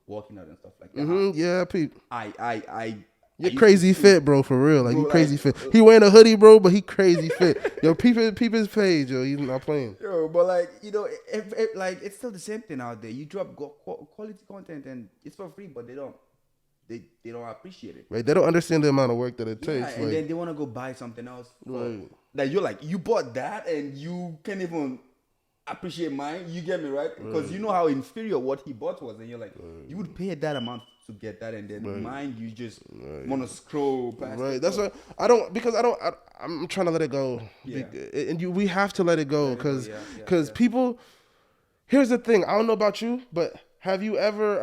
working out and stuff like that. Yeah, Pete. I You're used crazy to- fit, bro. For real, like Bro, you crazy like, fit. He wearing a hoodie, bro, but he crazy fit. Yo, peep his page, yo. He's not playing. Yo, but like you know, like it's still the same thing out there. You drop quality content and it's for free, but they don't appreciate it. Right? They don't understand the amount of work that it Yeah, takes. and like, then they want to go buy something else. Right. Like you're like you bought that and you can't even appreciate mine. You get me, right? Because you know how inferior what he bought was, and you're like, you would pay that amount to get that, and then mine you just want to scroll past. right. it. That's what I don't because I'm trying to let it go. Yeah. And we have to let it go because yeah. people. Here's the thing. I don't know about you, but have you ever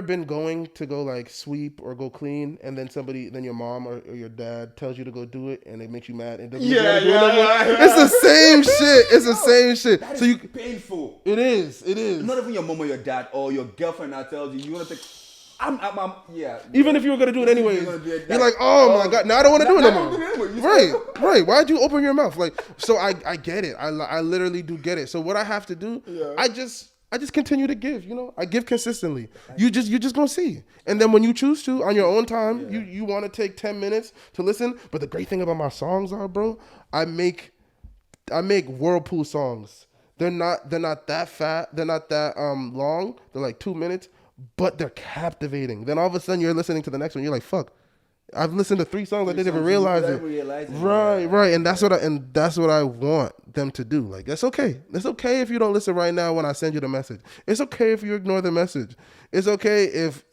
been going to go like sweep or go clean, and then your mom or your dad tells you to go do it, and it makes you mad and doesn't Yeah, do it no more? yeah. It's the same shit. It's the same shit. That So is you. painful. It is. Not even your mom or your dad or your girlfriend that tells you want to take. Yeah. Even if you were gonna do it anyways, you're gonna do it, you're like, oh my god, now I don't want to do it now no I don't do it more. anymore. You Right. Why'd you open your mouth? Like, so I get it. I literally do get it. So what I have to do, I just continue to give. You know, I give consistently. You just gonna see. And then when you choose to on your own time, you want to take 10 minutes to listen. But the great thing about my songs are, bro, I make whirlpool songs. They're not that fat. They're not that long. They're like 2 minutes, but they're captivating. Then all of a sudden you're listening to the next one. You're like, fuck. I've listened to 3 songs. I didn't even realize it. Right. And that's what I want them to do. Like, that's okay. It's okay if you don't listen right now when I send you the message. It's okay if you ignore the message. It's okay if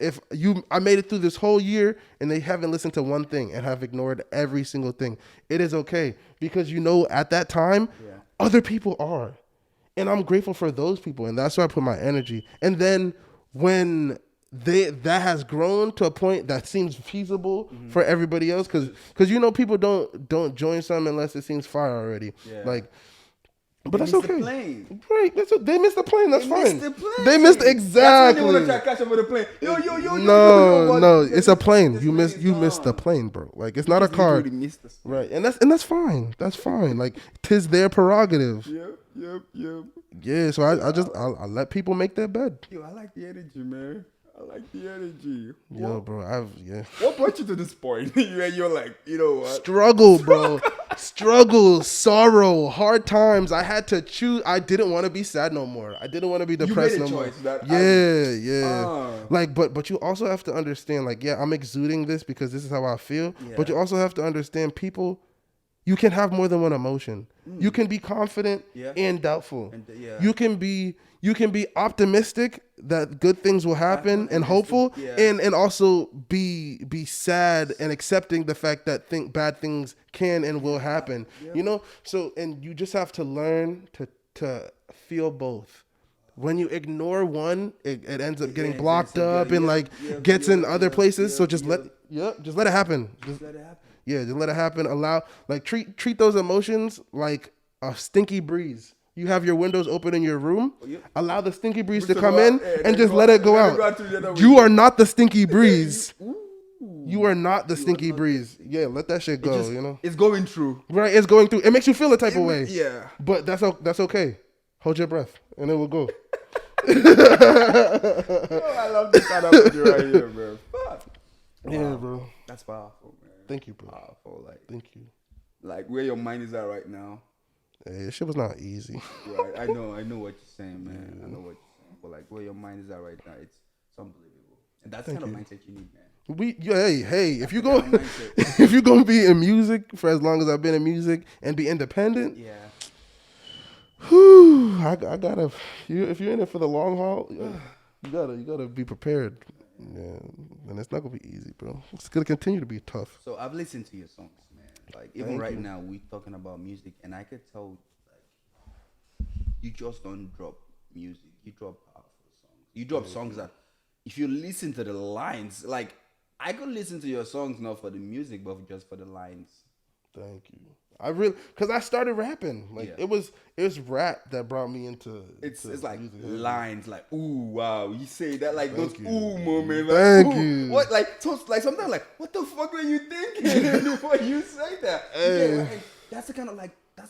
I made it through this whole year and they haven't listened to one thing and have ignored every single thing. It is okay because at that time, other people are. And I'm grateful for those people. And that's where I put my energy. And then when that has grown to a point that seems feasible for everybody else, because people don't join something unless it seems fire already. Like, but that's okay. The plane. Right? They missed the plane. That's fine. Missed the plane. They missed exactly. That's when they want to try to catch up with the plane. Yo. No, it's a plane. You missed the plane, bro. Like, it's not a car. Right, and that's fine. That's fine. Like, 'tis their prerogative. Yep. Yeah, so I let people make their bed. Yo, I like the energy, man. I like the energy. Yo, bro, What brought you to this point? You're like, you know what? Struggle, bro. Struggle, sorrow, hard times. I had to choose. I didn't want to be sad no more. I didn't want to be depressed no more. Yeah. Like, but you also have to understand, like, I'm exuding this because this is how I feel. Yeah. But you also have to understand, people, you can have more than one emotion. You can be confident and doubtful. You can be optimistic that good things will happen and hopeful, and also be sad and accepting the fact that bad things can and will happen. You know, so and you just have to learn to feel both. When you ignore one, it ends up getting blocked up and gets in other places. So just let it happen. Just let it happen. Yeah, just let it happen. Treat those emotions like a stinky breeze. You have your windows open in your room. Allow the stinky breeze to come in and just let it go out. You are not the stinky breeze. You are not the stinky breeze. Yeah, let that shit go, you know? It's going through. Right, it's going through. It makes you feel a type of way. Yeah. But that's okay. Hold your breath and it will go. I love this kind of you right here, bro. Fuck. Yeah, bro. That's powerful, man. Thank you, bro. Powerful, thank you. Like where your mind is at right now. Hey, this shit was not easy. Right, I know what you're saying, man. I know what you're saying. But like where your mind is at right now, it's unbelievable. And that's the kind of mindset you need, man. Hey, if you're gonna be in music for as long as I've been in music and be independent, I gotta. If you're in it for the long haul, you gotta be prepared. Yeah, and it's not gonna be easy, bro. It's gonna continue to be tough. So I've listened to your songs, man. Like even right now, we talking about music, and I could tell, like, you just don't drop music. You drop powerful songs. You drop songs that, if you listen to the lines, like, I could listen to your songs not for the music, but just for the lines. Thank you. I really, cause I started rapping. Like Yeah. it was rap that brought me into. It's like music. lines, like ooh wow, you say that like Thank those you. ooh moments. Like, Thank ooh, you. What like like sometimes like what the fuck were you thinking before you say that? Hey. Yeah, like, that's the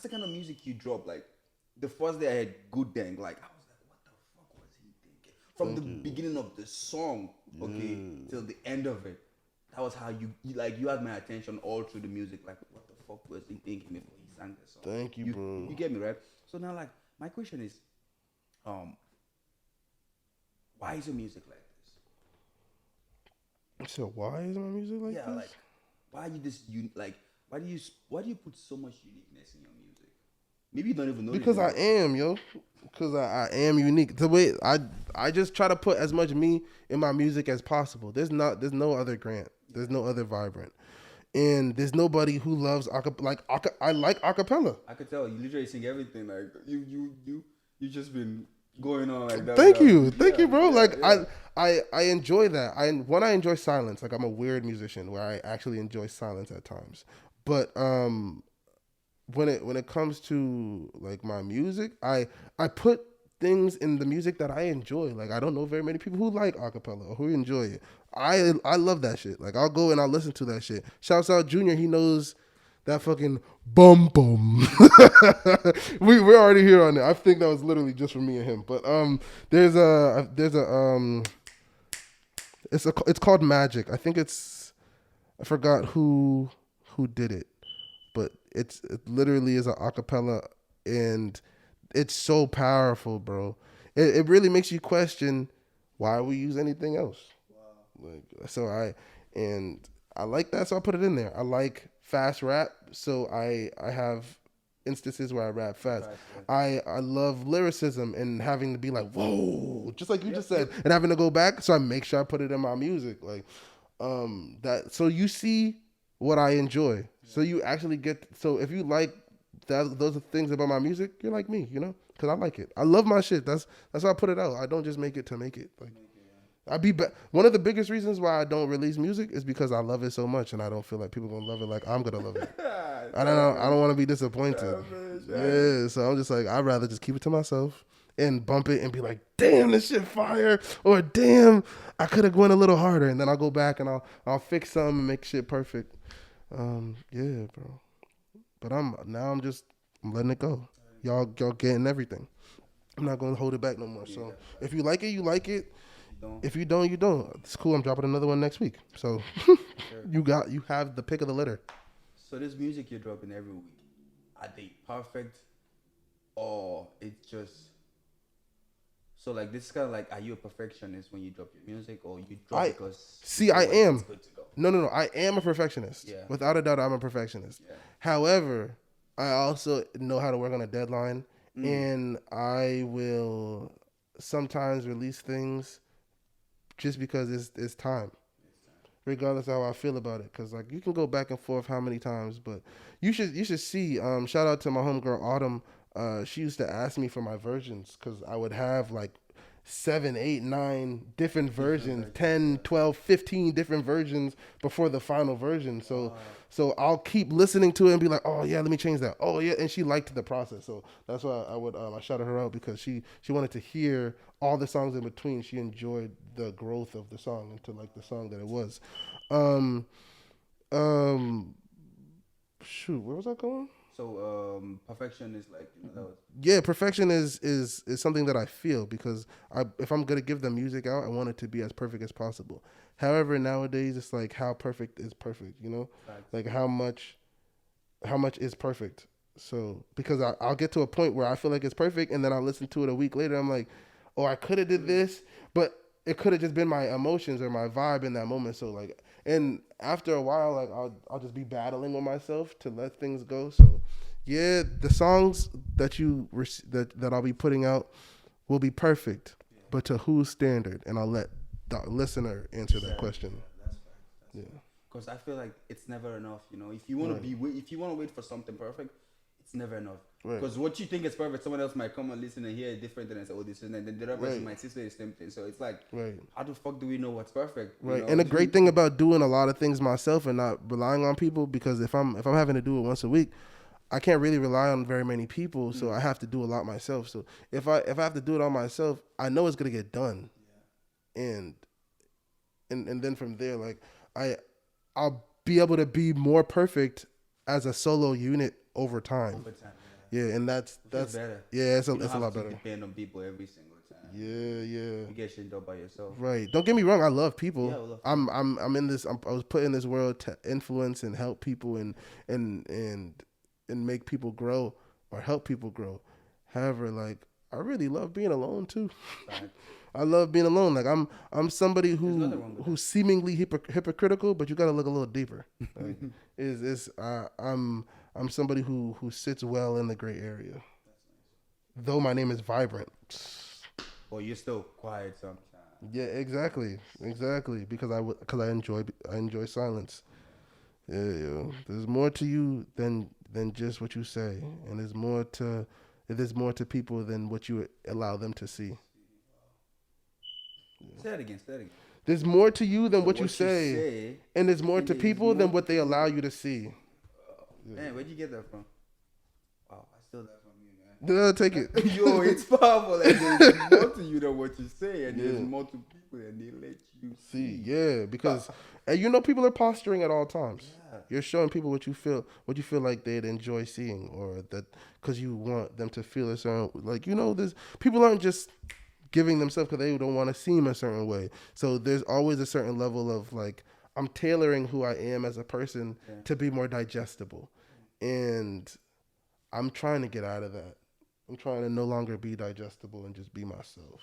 kind of music you drop. Like the first day I had Good Dang, like I was like, what the fuck was he thinking? From the beginning of the song, okay, till the end of it. That was how you had my attention all through the music. Like, what the fuck was he thinking before he sang the song? Thank you, bro. You get me, right? So now, like, my question is, why is your music like this? So why is my music like Yeah, this? like, why are you this? Why do you put so much uniqueness in your music? Maybe you don't even know. Because I am, yo. Because I am unique. The way I just try to put as much me in my music as possible. There's no other Grant. There's no other Vibrant. And there's nobody who loves I like acapella. I could tell you literally sing everything. Like you just been going on like that. Thank you, bro. Yeah, like yeah. I enjoy that. I enjoy silence. Like I'm a weird musician where I actually enjoy silence at times. But when it comes to like my music, I put things in the music that I enjoy. Like I don't know very many people who like acapella or who enjoy it. I love that shit. Like I'll go and I'll listen to that shit. Shouts out Junior, he knows that fucking bum bum. We're already here on it. I think that was literally just for me and him. But there's a it's called Magic. I think I forgot who did it, but it literally is an acapella and it's so powerful, bro. It really makes you question why we use anything else. Wow. Like so I like that, so I put it in there. I like fast rap, so I have instances where I rap fast. I love lyricism and having to be like, whoa, just like you just said, and having to go back, so I make sure I put it in my music. Like that, so you see what I enjoy. So you actually get, so if you like that, those are things about my music, you're like me, you know, because I like it. I love my shit. That's why I put it out. I don't just make it to make it. Like one of the biggest reasons why I don't release music is because I love it so much and I don't feel like people gonna love it like I'm gonna love it. I don't want to be disappointed. Yeah, so I'm just like, I'd rather just keep it to myself and bump it and be like, damn, this shit fire, or damn, I could have went a little harder, and then I'll go back and I'll fix something and make shit perfect. Yeah, bro. But I'm letting it go. Y'all getting everything. I'm not gonna hold it back no more. So if you like it, you like it. If you don't, you don't. It's cool. I'm dropping another one next week. So you have the pick of the litter. So this music you're dropping every week, are they perfect, or it's just so like this is kind of like, are you a perfectionist when you drop your music, or you drop because I am. It's good to go? No. I am a perfectionist. Yeah. Without a doubt, I'm a perfectionist. Yeah. However, I also know how to work on a deadline, and I will sometimes release things just because it's time, regardless of how I feel about it. Because like you can go back and forth how many times, but you should see. Shout out to my homegirl Autumn. She used to ask me for my versions because I would have like 7, 8, 9 different versions, 10, 12, 15 different versions before the final version. So I'll keep listening to it and be like, oh yeah, let me change that. Oh yeah, and she liked the process. So that's why I shouted her out, because she wanted to hear all the songs in between. She enjoyed the growth of the song into like the song that it was. Shoot, where was I going? So perfection is like, you know, that was... Yeah, perfection is something that I feel, because if I'm gonna give the music out, I want it to be as perfect as possible. However, nowadays it's like, how perfect is perfect, you know? Facts. Like how much is perfect. So because I'll get to a point where I feel like it's perfect, and then I'll listen to it a week later, I'm like, oh, I could have did this, but it could have just been my emotions or my vibe in that moment. So like, and after a while, like I'll just be battling with myself to let things go. So yeah, the songs that that I'll be putting out will be perfect, but to whose standard? And I'll let the listener answer that question. That's fact. Because I feel like it's never enough. You know, if you want to if you want to wait for something perfect, It's never enough. Right. Because what you think is perfect, someone else might come and listen and hear it different and say, oh, this is, and then the other person Right. might say the same thing. So it's like, Right. how the fuck do we know what's perfect? Right. You know? And the great thing about doing a lot of things myself and not relying on people, because if I'm having to do it once a week, I can't really rely on very many people, so I have to do a lot myself. So if I have to do it all myself, I know it's gonna get done. And then from there, like I'll be able to be more perfect as a solo unit over time. Yeah, and that's better. Yeah, it's a You don't lot have to better. depend on people every single time. Yeah. You get shit done by yourself. Right. Don't get me wrong. I love people. Yeah, I love I'm in this. I was put in this world to influence and help people and make people grow or help people grow. However, like I really love being alone too. Right. I love being alone. Like I'm somebody nothing wrong with who's seemingly hypocritical, but you got to look a little deeper. Like, I'm somebody who sits well in the gray area. Though my name is Vibrant. Or you're still quiet sometimes. Yeah, exactly, because I enjoy silence. Yeah. There's more to you than just what you say, and there's more to people than what you allow them to see. Say it again. There's more to you than what you say, and there's more to people than what they allow you to see. Man, where'd you get that from? Wow, I stole that from you, man. No, take it. Yo, it's powerful. Like, there's more to you than what you say, and there's more to people than they let you see. Yeah, because and people are posturing at all times. Yeah. You're showing people what you feel like they'd enjoy seeing, or that because you want them to feel a certain, like, there's people aren't just giving themselves because they don't want to seem a certain way. So there's always a certain level of like, I'm tailoring who I am as a person to be more digestible. And I'm trying to get out of that. I'm trying to no longer be digestible and just be myself.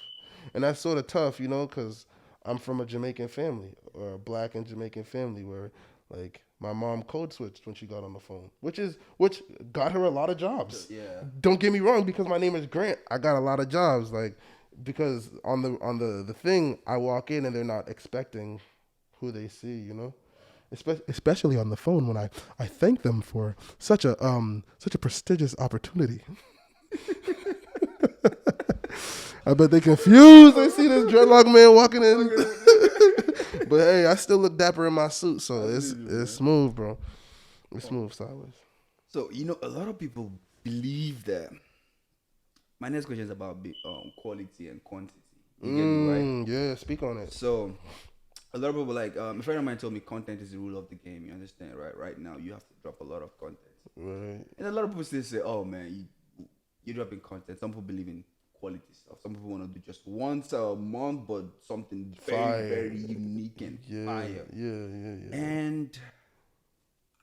And that's sort of tough, because I'm from a Jamaican family, or a black and Jamaican family, where like my mom code switched when she got on the phone, which got her a lot of jobs. Yeah. Don't get me wrong, because my name is Grant, I got a lot of jobs, like, because on the thing, I walk in and they're not expecting who they see, especially on the phone when I thank them for such a prestigious opportunity. I bet they confused. They see this dreadlock man walking in. But hey, I still look dapper in my suit, so it's smooth, bro. It's smooth, sideways. So a lot of people believe that. My next question is about quality and quantity. You get me right? Yeah, speak on it. So, a lot of people a friend of mine told me content is the rule of the game. You understand, right? Right now, you have to drop a lot of content. Right. And a lot of people still say, "Oh man, you're dropping content." Some people believe in quality stuff. Some people want to do just once a month, but something very, very unique and fire. Yeah. And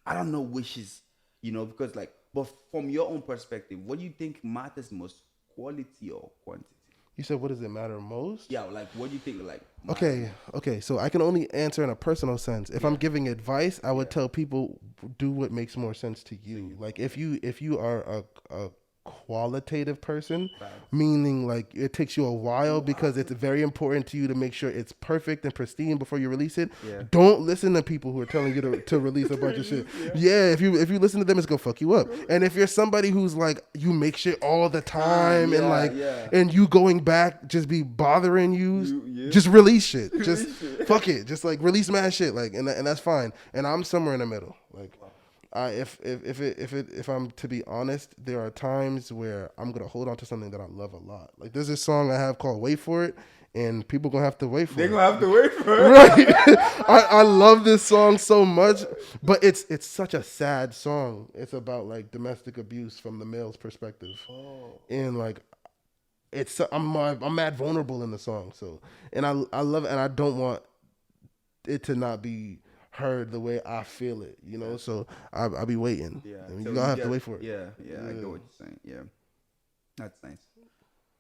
I don't know which is, because but from your own perspective, what do you think matters most? Quality or quantity? You said, what does it matter most? Yeah, like, what do you think? Like, okay. So I can only answer in a personal sense. If I'm giving advice, I would tell people, do what makes more sense to you. Like, if you are a qualitative person, meaning like it takes you a while because it's very important to you to make sure it's perfect and pristine before you release it. Don't listen to people who are telling you to release a bunch of shit. If you listen to them, it's gonna fuck you up. And if you're somebody who's like, you make shit all the time and you going back just be bothering you, just release shit. Just fuck it. Just like release mad shit. Like and that's fine. And I'm somewhere in the middle. Like if I'm to be honest, there are times where I'm gonna hold on to something that I love a lot. Like there's this song I have called "Wait for It," and people gonna have to wait for it. They're gonna have to wait for it, right? I love this song so much, but it's such a sad song. It's about like domestic abuse from the male's perspective, and like I'm mad vulnerable in the song. So and I love it, and I don't want it to not be heard the way I feel it, so I'll be waiting. So you gotta have to wait for it. Yeah, I get what you're saying. Yeah, that's nice.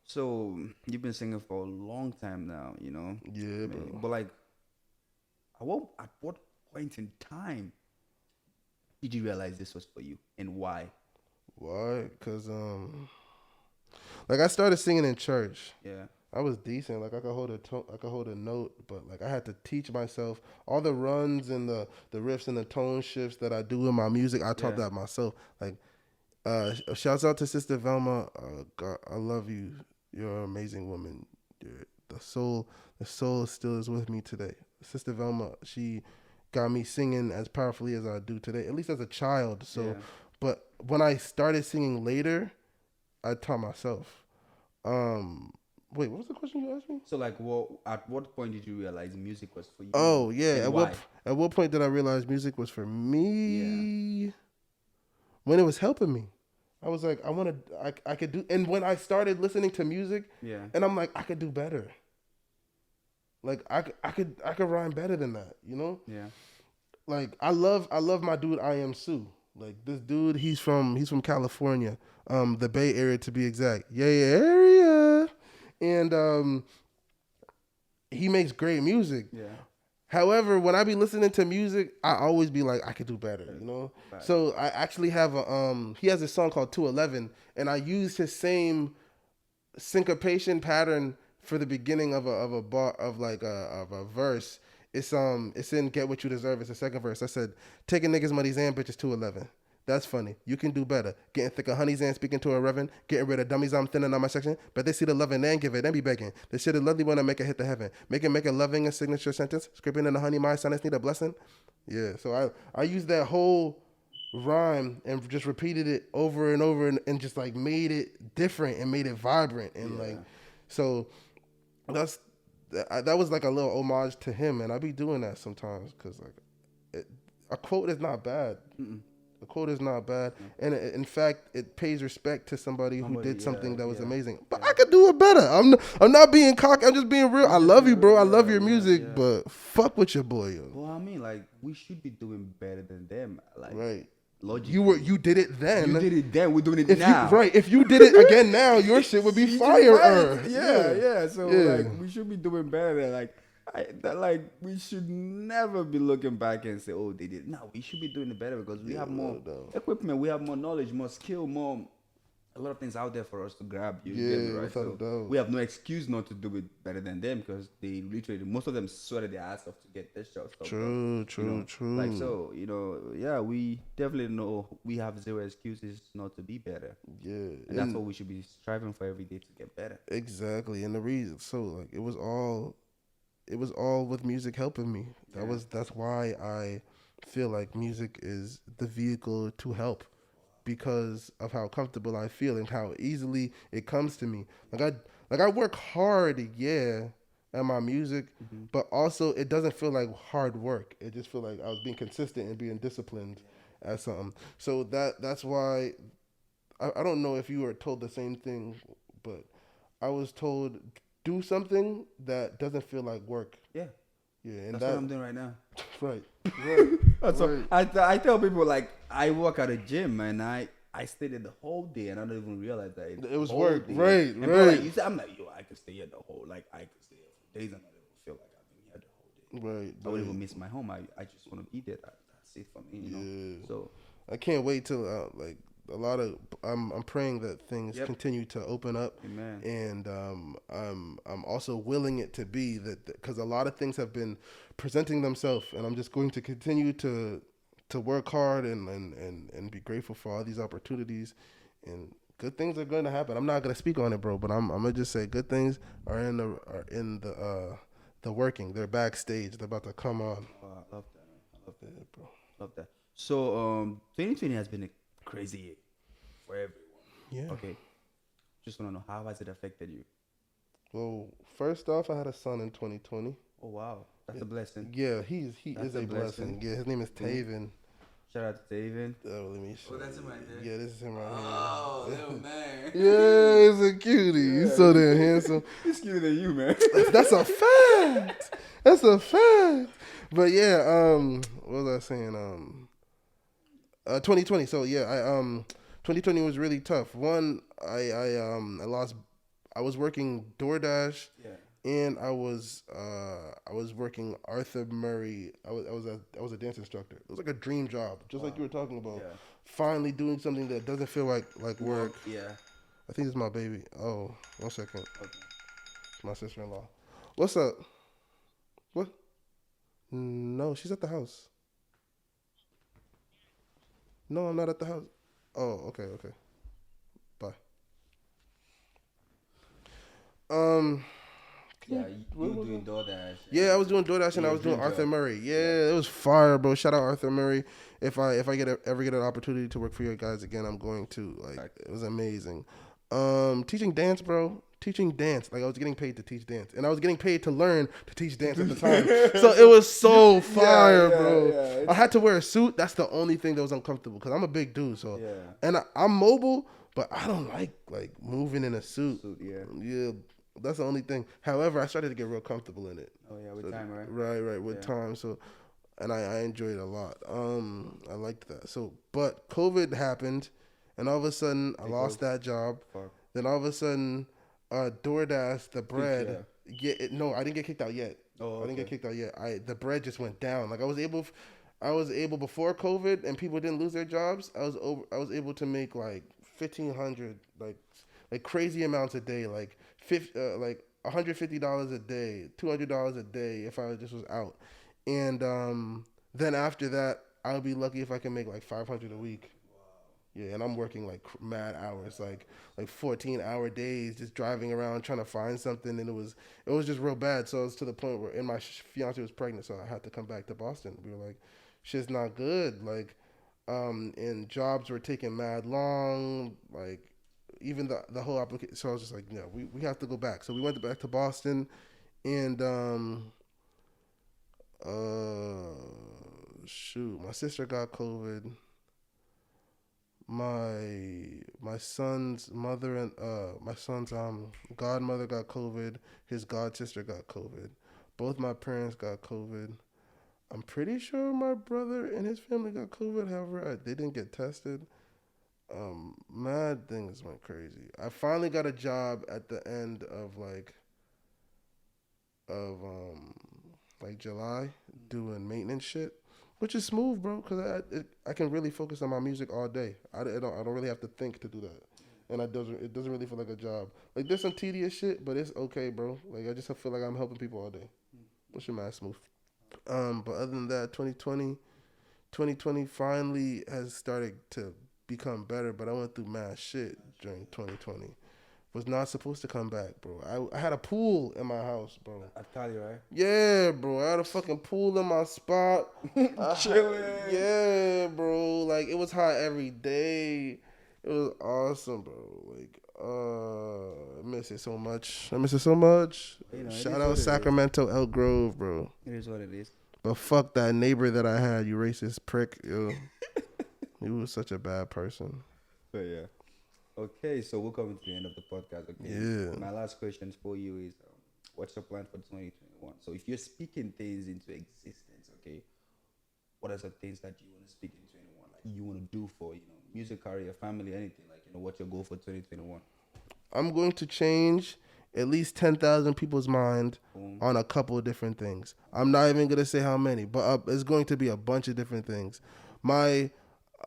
So you've been singing for a long time now, Yeah, bro. But like, at what point in time did you realize this was for you, and why? Why? Cause like I started singing in church. Yeah. I was decent. Like I could hold a note, but like I had to teach myself all the runs and the riffs and the tone shifts that I do in my music. I taught that myself. Like Shouts out to Sister Velma. God, I love you. You're an amazing woman. The soul still is with me today. Sister Velma, she got me singing as powerfully as I do today, at least as a child. So, Yeah. but when I started singing later, I taught myself. Wait, what was the question you asked me? So like, at what point did you realize music was for you? Oh yeah, And why? at what point did I realize music was for me? When it was helping me. I was like, I could do, and when I started listening to music, Yeah. and I'm like, I could do better. Like I could rhyme better than that, you know? Yeah. Like I love my dude I Am Sue. Like this dude, he's from California, the Bay Area to be exact. Yeah, area, and he makes great music. Yeah. However, when I be listening to music, I always be like, I could do better, you know? Right. So I actually have he has a song called 211, and I use his same syncopation pattern for the beginning of a bar of a verse. It's in Get What You Deserve. It's the second verse. I said, taking niggas money's and bitches 211. That's funny. You can do better. Getting thick of honeys and speaking to a reverend. Getting rid of dummies I'm thinning on my section. But they see the loving and give it. Then be begging. The shit is lovely when I make it hit the heaven. Make it loving a signature sentence. Scripting in the honey, my sonnets need a blessing. Yeah. So I used that whole rhyme and just repeated it over and over and just like made it different and made it vibrant. And like, so that was like a little homage to him. And I be doing that sometimes because like a quote is not bad. A quote is not bad, and in fact, it pays respect to somebody who did something that was amazing. But I could do it better. I'm not being cocky. I'm just being real. I love you, bro. I love your music, but fuck with your boy, yo. Well, I mean, like we should be doing better than them. Like, Right. Logically. You did it then. You did it then. We're doing it now. If you did it again now, your shit would be fire. Yeah. So like we should be doing better than like we should never be looking back and say, oh, they did. No, we should be doing it better because we have more equipment, we have more knowledge, more skill, a lot of things out there for us to grab. You get me, right? So we have no excuse not to do it better than them because they literally, most of them sweated their ass off to get this stuff. True. Like, so, we definitely know we have zero excuses not to be better. Yeah. And that's what we should be striving for every day to get better. Exactly. And the reason, so like it was all with music helping me. That's why I feel like music is the vehicle to help, because of how comfortable I feel and how easily it comes to me. Like I work hard, at my music, but also it doesn't feel like hard work. It just feels like I was being consistent and being disciplined at something. So that's why I don't know if you were told the same thing, but I was told do something that doesn't feel like work. Yeah. Yeah, and that's what I'm doing right now. Right. So I tell people, like, I work at a gym and I stayed there the whole day and I don't even realize that it was work. Right. And people like, you say, I'm like, yo, I could stay here the whole, like, I could stay here for days and I don't even feel like I've been here the whole day. Right. I wouldn't even miss my home. I just want to be there. That's it for me, you know. So I can't wait till like a lot of I'm praying that things continue to open up. Amen. And I'm also willing it to be that, because a lot of things have been presenting themselves, and I'm just going to continue to work hard and be grateful for all these opportunities, and good things are going to happen. I'm not going to speak on it, bro, but I'm gonna just say good things are in the working. They're backstage. They're about to come on. I love that, man. I love that, bro. Love that. So 2020 has been a crazy year for everyone. Yeah. Okay. Just want to know, how has it affected you? Well, first off, I had a son in 2020. Oh wow, that's a blessing. Yeah, he is a blessing. Yeah, his name is Taven. Shout out to Taven. Oh, let me show. Oh, that's him right there. Yeah, this is him right here. Oh, little man. Yeah, he's a cutie. Yeah. He's so damn handsome. He's cuter than you, man. That's a fact. That's a fact. But yeah, what was I saying? 2020. So yeah, 2020 was really tough. One, I was working DoorDash. Yeah. And I was working Arthur Murray. I was a dance instructor. It was like a dream job, just like you were talking about. Yeah. Finally doing something that doesn't feel like work. Yeah. I think it's my baby. Oh, 1 second. Okay. It's my sister-in-law. What's up? What? No, she's at the house. No, I'm not at the house. Oh, okay. Bye. Yeah, you doing DoorDash. Yeah, I was doing DoorDash and I Yeah, was doing dream Arthur job. Murray. Yeah, it was fire, bro. Shout out Arthur Murray. If I ever get an opportunity to work for you guys again, I'm going to. Like, it was amazing. Teaching dance, bro. Teaching dance. Like, I was getting paid to teach dance, and I was getting paid to learn to teach dance at the time. So it was so fire, bro. I had to wear a suit. That's the only thing that was uncomfortable because I'm a big dude. So and I'm mobile, but I don't like moving in a suit. Yeah. That's the only thing. However, I started to get real comfortable in it. Oh yeah, with time, right? Right, with time. So, and I enjoyed it a lot. I liked that. So, but COVID happened, and all of a sudden I lost that job. Fuck. Then all of a sudden, DoorDash, the bread. No, I didn't get kicked out yet. Oh, okay. I didn't get kicked out yet. The bread just went down. Like I was able before COVID, and people didn't lose their jobs. I was able to make like 1,500, like crazy amounts a day, like like $150 a day, $200 a day if I just was out, and then after that I would be lucky if I can make like 500 a week. Yeah, and I'm working like mad hours, like 14-hour days, just driving around trying to find something, and it was just real bad. So it was to the point where, and my fiance was pregnant, so I had to come back to Boston. We were like, shit's not good, like, and jobs were taking mad long, like even the whole application. So I was just like, no, we have to go back. So we went back to Boston, and shoot, my sister got COVID. My son's mother and my son's godmother got COVID. His god sister got COVID. Both my parents got COVID. I'm pretty sure my brother and his family got COVID. However, they didn't get tested. Mad things went crazy. I finally got a job at the end of July doing maintenance shit, which is smooth, bro, because I can really focus on my music all day. I don't really have to think to do that, and it doesn't really feel like a job. Like there's some tedious shit, but it's okay, bro. Like I just feel like I'm helping people all day, which is mad smooth. But other than that, 2020 finally has started to become better, but I went through mad shit during 2020. Was not supposed to come back, bro. I had a pool in my house, bro. I tell you, right? Yeah, bro. I had a fucking pool in my spot. Chilling. Yeah, bro. Like, it was hot every day. It was awesome, bro. Like, I miss it so much. You know, shout out Sacramento, Elk Grove, bro. It is what it is. But fuck that neighbor that I had, you racist prick. Yo. You was such a bad person. But yeah. Okay, so we're coming to the end of the podcast. Okay. Yeah. My last question for you is, what's your plan for 2021? So if you're speaking things into existence, okay, what are the things that you want to speak into 2021? Like you want to do for, music, career, family, anything, like, what's your goal for 2021? I'm going to change at least 10,000 people's mind on a couple of different things. I'm not even going to say how many, but it's going to be a bunch of different things.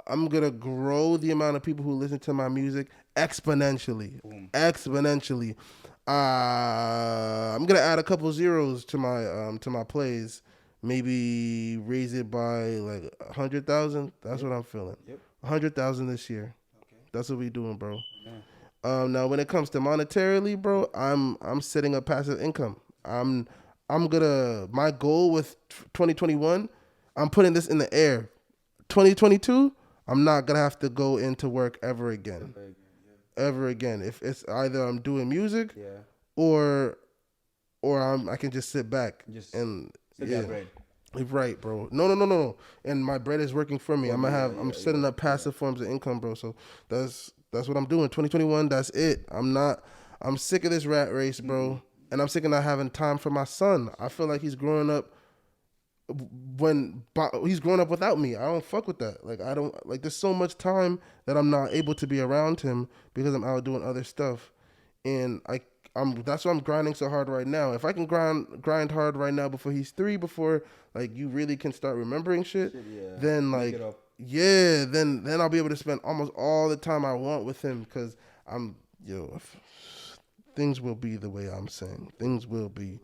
I'm going to grow the amount of people who listen to my music exponentially. Exponentially. I'm going to add a couple zeros to my plays. Maybe raise it by like 100,000. That's what I'm feeling. 100,000 this year. Okay. That's what we doing, bro. Yeah. Now when it comes to monetarily, bro, I'm setting up passive income. My goal with 2021, I'm putting this in the air. 2022, I'm not gonna have to go into work ever again. Ever again. If it's either I'm doing music, or I can just sit back and bread. Right, bro. No. And my bread is working for me. I'm setting up passive forms of income, bro. So that's what I'm doing. 2021, that's it. I'm sick of this rat race, bro. And I'm sick of not having time for my son. I feel like he's growing up without me. I don't fuck with that. Like there's so much time that I'm not able to be around him because I'm out doing other stuff. And that's why I'm grinding so hard right now. If I can grind hard right now before he's 3, before like you really can start remembering shit, then like then I'll be able to spend almost all the time I want with him because things will be the way I'm saying. Things will be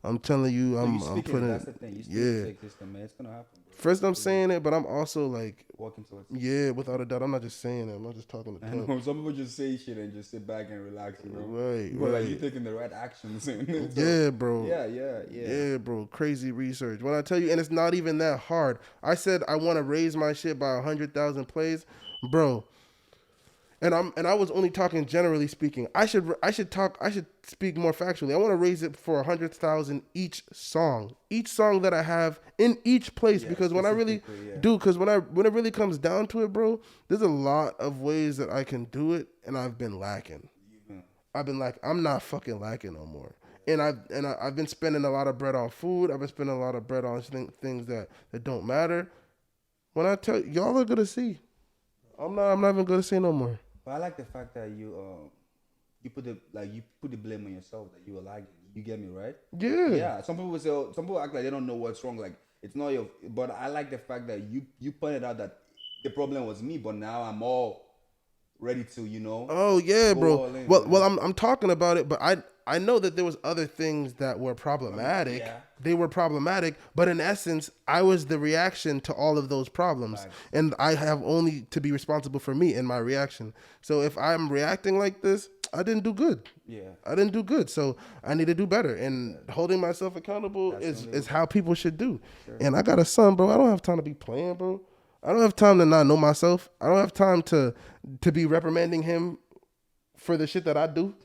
I'm telling you, So you I'm speaking putting it, that's the thing. You speak yeah. take this, man. It's gonna happen, bro. First, I'm saying it, but I'm also like, Walking towards it. yeah, without a doubt. I'm not just saying it. I'm not just talking to I Pimp. know some people just say shit and just sit back and relax, you know. Right, But like right. you taking the right actions. So, Yeah, bro. Yeah. Yeah, bro. Crazy research. When I tell you, and it's not even that hard. I said I want to raise my shit by 100,000 plays, bro. And I was only talking generally speaking. I should speak more factually. I want to raise it for 100,000 each song that I have in each place. Yeah, because when I really specifically, yeah. do, because when it really comes down to it, bro, there's a lot of ways that I can do it, and I've been lacking. I'm not fucking lacking no more. And I've been spending a lot of bread on food. I've been spending a lot of bread on things that don't matter. When I tell y'all are gonna see, I'm not even gonna say no more. But I like the fact that you put the blame on yourself that you were lagging. You get me, right? Yeah. Yeah. Some people act like they don't know what's wrong. Like it's not your. But I like the fact that you pointed out that the problem was me. But now I'm all ready to, Oh yeah, go bro. all in, Well, man. I'm talking about it, but I know that there was other things that were problematic. Yeah. They were problematic, but in essence, I was the reaction to all of those problems, Right. and I have only to be responsible for me and my reaction. So if I'm reacting like this, I didn't do good. Yeah. I didn't do good, so I need to do better. And holding myself accountable is how people should do. Sure. And I got a son, bro. I don't have time to be playing, bro. I don't have time to not know myself. I don't have time to be reprimanding him for the shit that I do.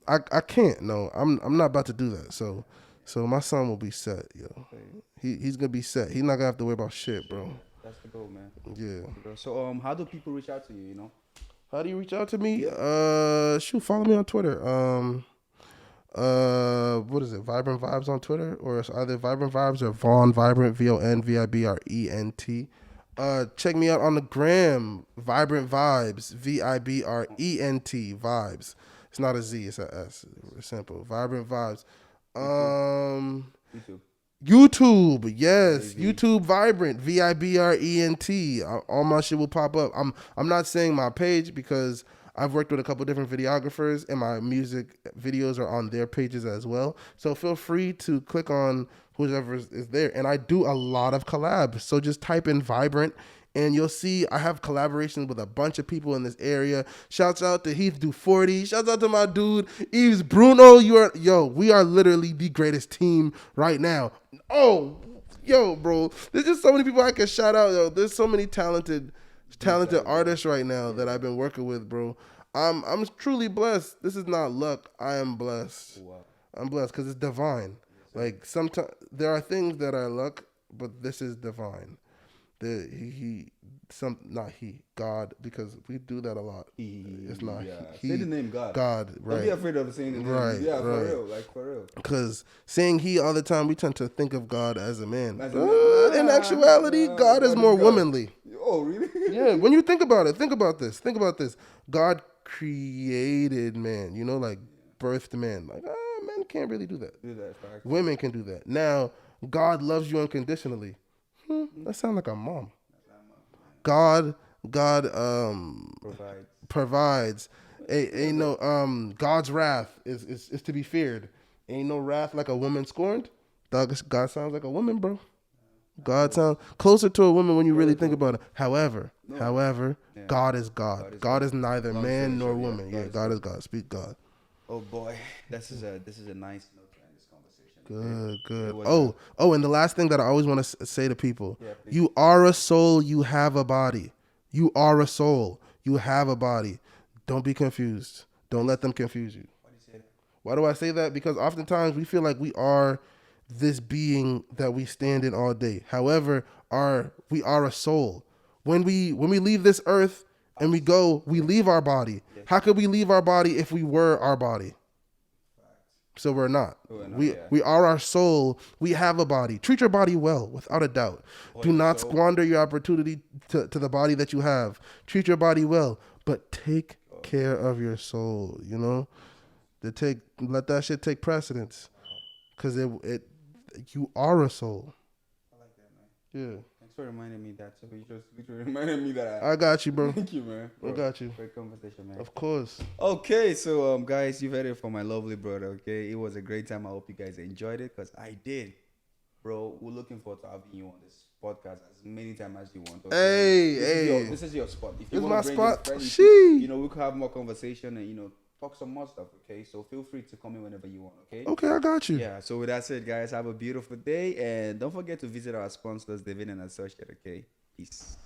I can't. No, I'm not about to do that. So my son will be set, yo. He's gonna be set. He's not gonna have to worry about shit, bro. That's the goal, man. Yeah. So how do people reach out to you? How do you reach out to me? Follow me on Twitter. What is it? Vibrant Vibes on Twitter, or it's either Vibrant Vibes or Vaughn Vibrant, VonVibrent. Check me out on the gram, Vibrant Vibes, VIBRENT Vibes. It's not a Z, it's a S. It's simple. Vibrant Vibes. YouTube, yes, Crazy. YouTube Vibrant, VIBRENT. All my shit will pop up. I'm not saying my page because I've worked with a couple different videographers, and my music videos are on their pages as well. So feel free to click on whoever is there. And I do a lot of collabs. So just type in Vibrant, and you'll see I have collaborations with a bunch of people in this area. Shouts out to Heath Do 40. Shouts out to my dude Eves Bruno. We are literally the greatest team right now. Oh, yo, bro. There's just so many people I can shout out. Yo, there's so many talented artists right now that I've been working with, bro. I'm truly blessed. This is not luck. I am blessed. Wow. I'm blessed because it's divine. Like sometimes there are things that are luck, but this is divine. God, because we do that a lot. It's not he. Say the name God. God, right. Don't be afraid of saying the name. Right, yeah, for right. real, like for real. Because saying he all the time, we tend to think of God as a man. In actuality, God is more womanly. Oh, really? Yeah, when you think about it, think about this. God created man, like birthed man. Like, men can't really do that. Women can do that. Now, God loves you unconditionally. That sounds like a mom. God provides. Ain't no God's wrath is to be feared. Ain't no wrath like a woman scorned. God sounds like a woman, bro. God sounds closer to a woman when you really think about it. However, God is God. God is neither man nor woman. Yeah, God is God. Speak God. Oh boy, this is a nice note to end this conversation. Good. Oh, and the last thing that I always want to say to people: you are a soul. You have a body. You are a soul. You have a body. Don't be confused. Don't let them confuse you. Why do you say that? Why do I say that? Because oftentimes we feel like we are this being that we stand in all day. However, we are a soul. When we leave this earth and we leave our body. How could we leave our body if we were our body? So we're not. We are our soul. We have a body. Treat your body well, without a doubt. Do not squander your opportunity to the body that you have. Treat your body well, but take care of your soul. Let that shit take precedence, because you are a soul. I like that, man. Yeah. Thanks for reminding me that. So you just reminded me that. I got you, bro. Thank you, man. I got you. Great conversation, man. Of course. Okay, so guys, you've heard it from my lovely brother. Okay, it was a great time. I hope you guys enjoyed it, because I did, bro. We're looking forward to having you on this podcast as many times as you want. Okay? This is your spot. If you want to bring your friends, you know, we could have more conversation and, you know, talk some more stuff. Okay, so feel free to come in whenever you want. Okay. Okay, I got you. Yeah. So with that said, guys, have a beautiful day, and don't forget to visit our sponsors, Devin and Associate. Okay. Peace.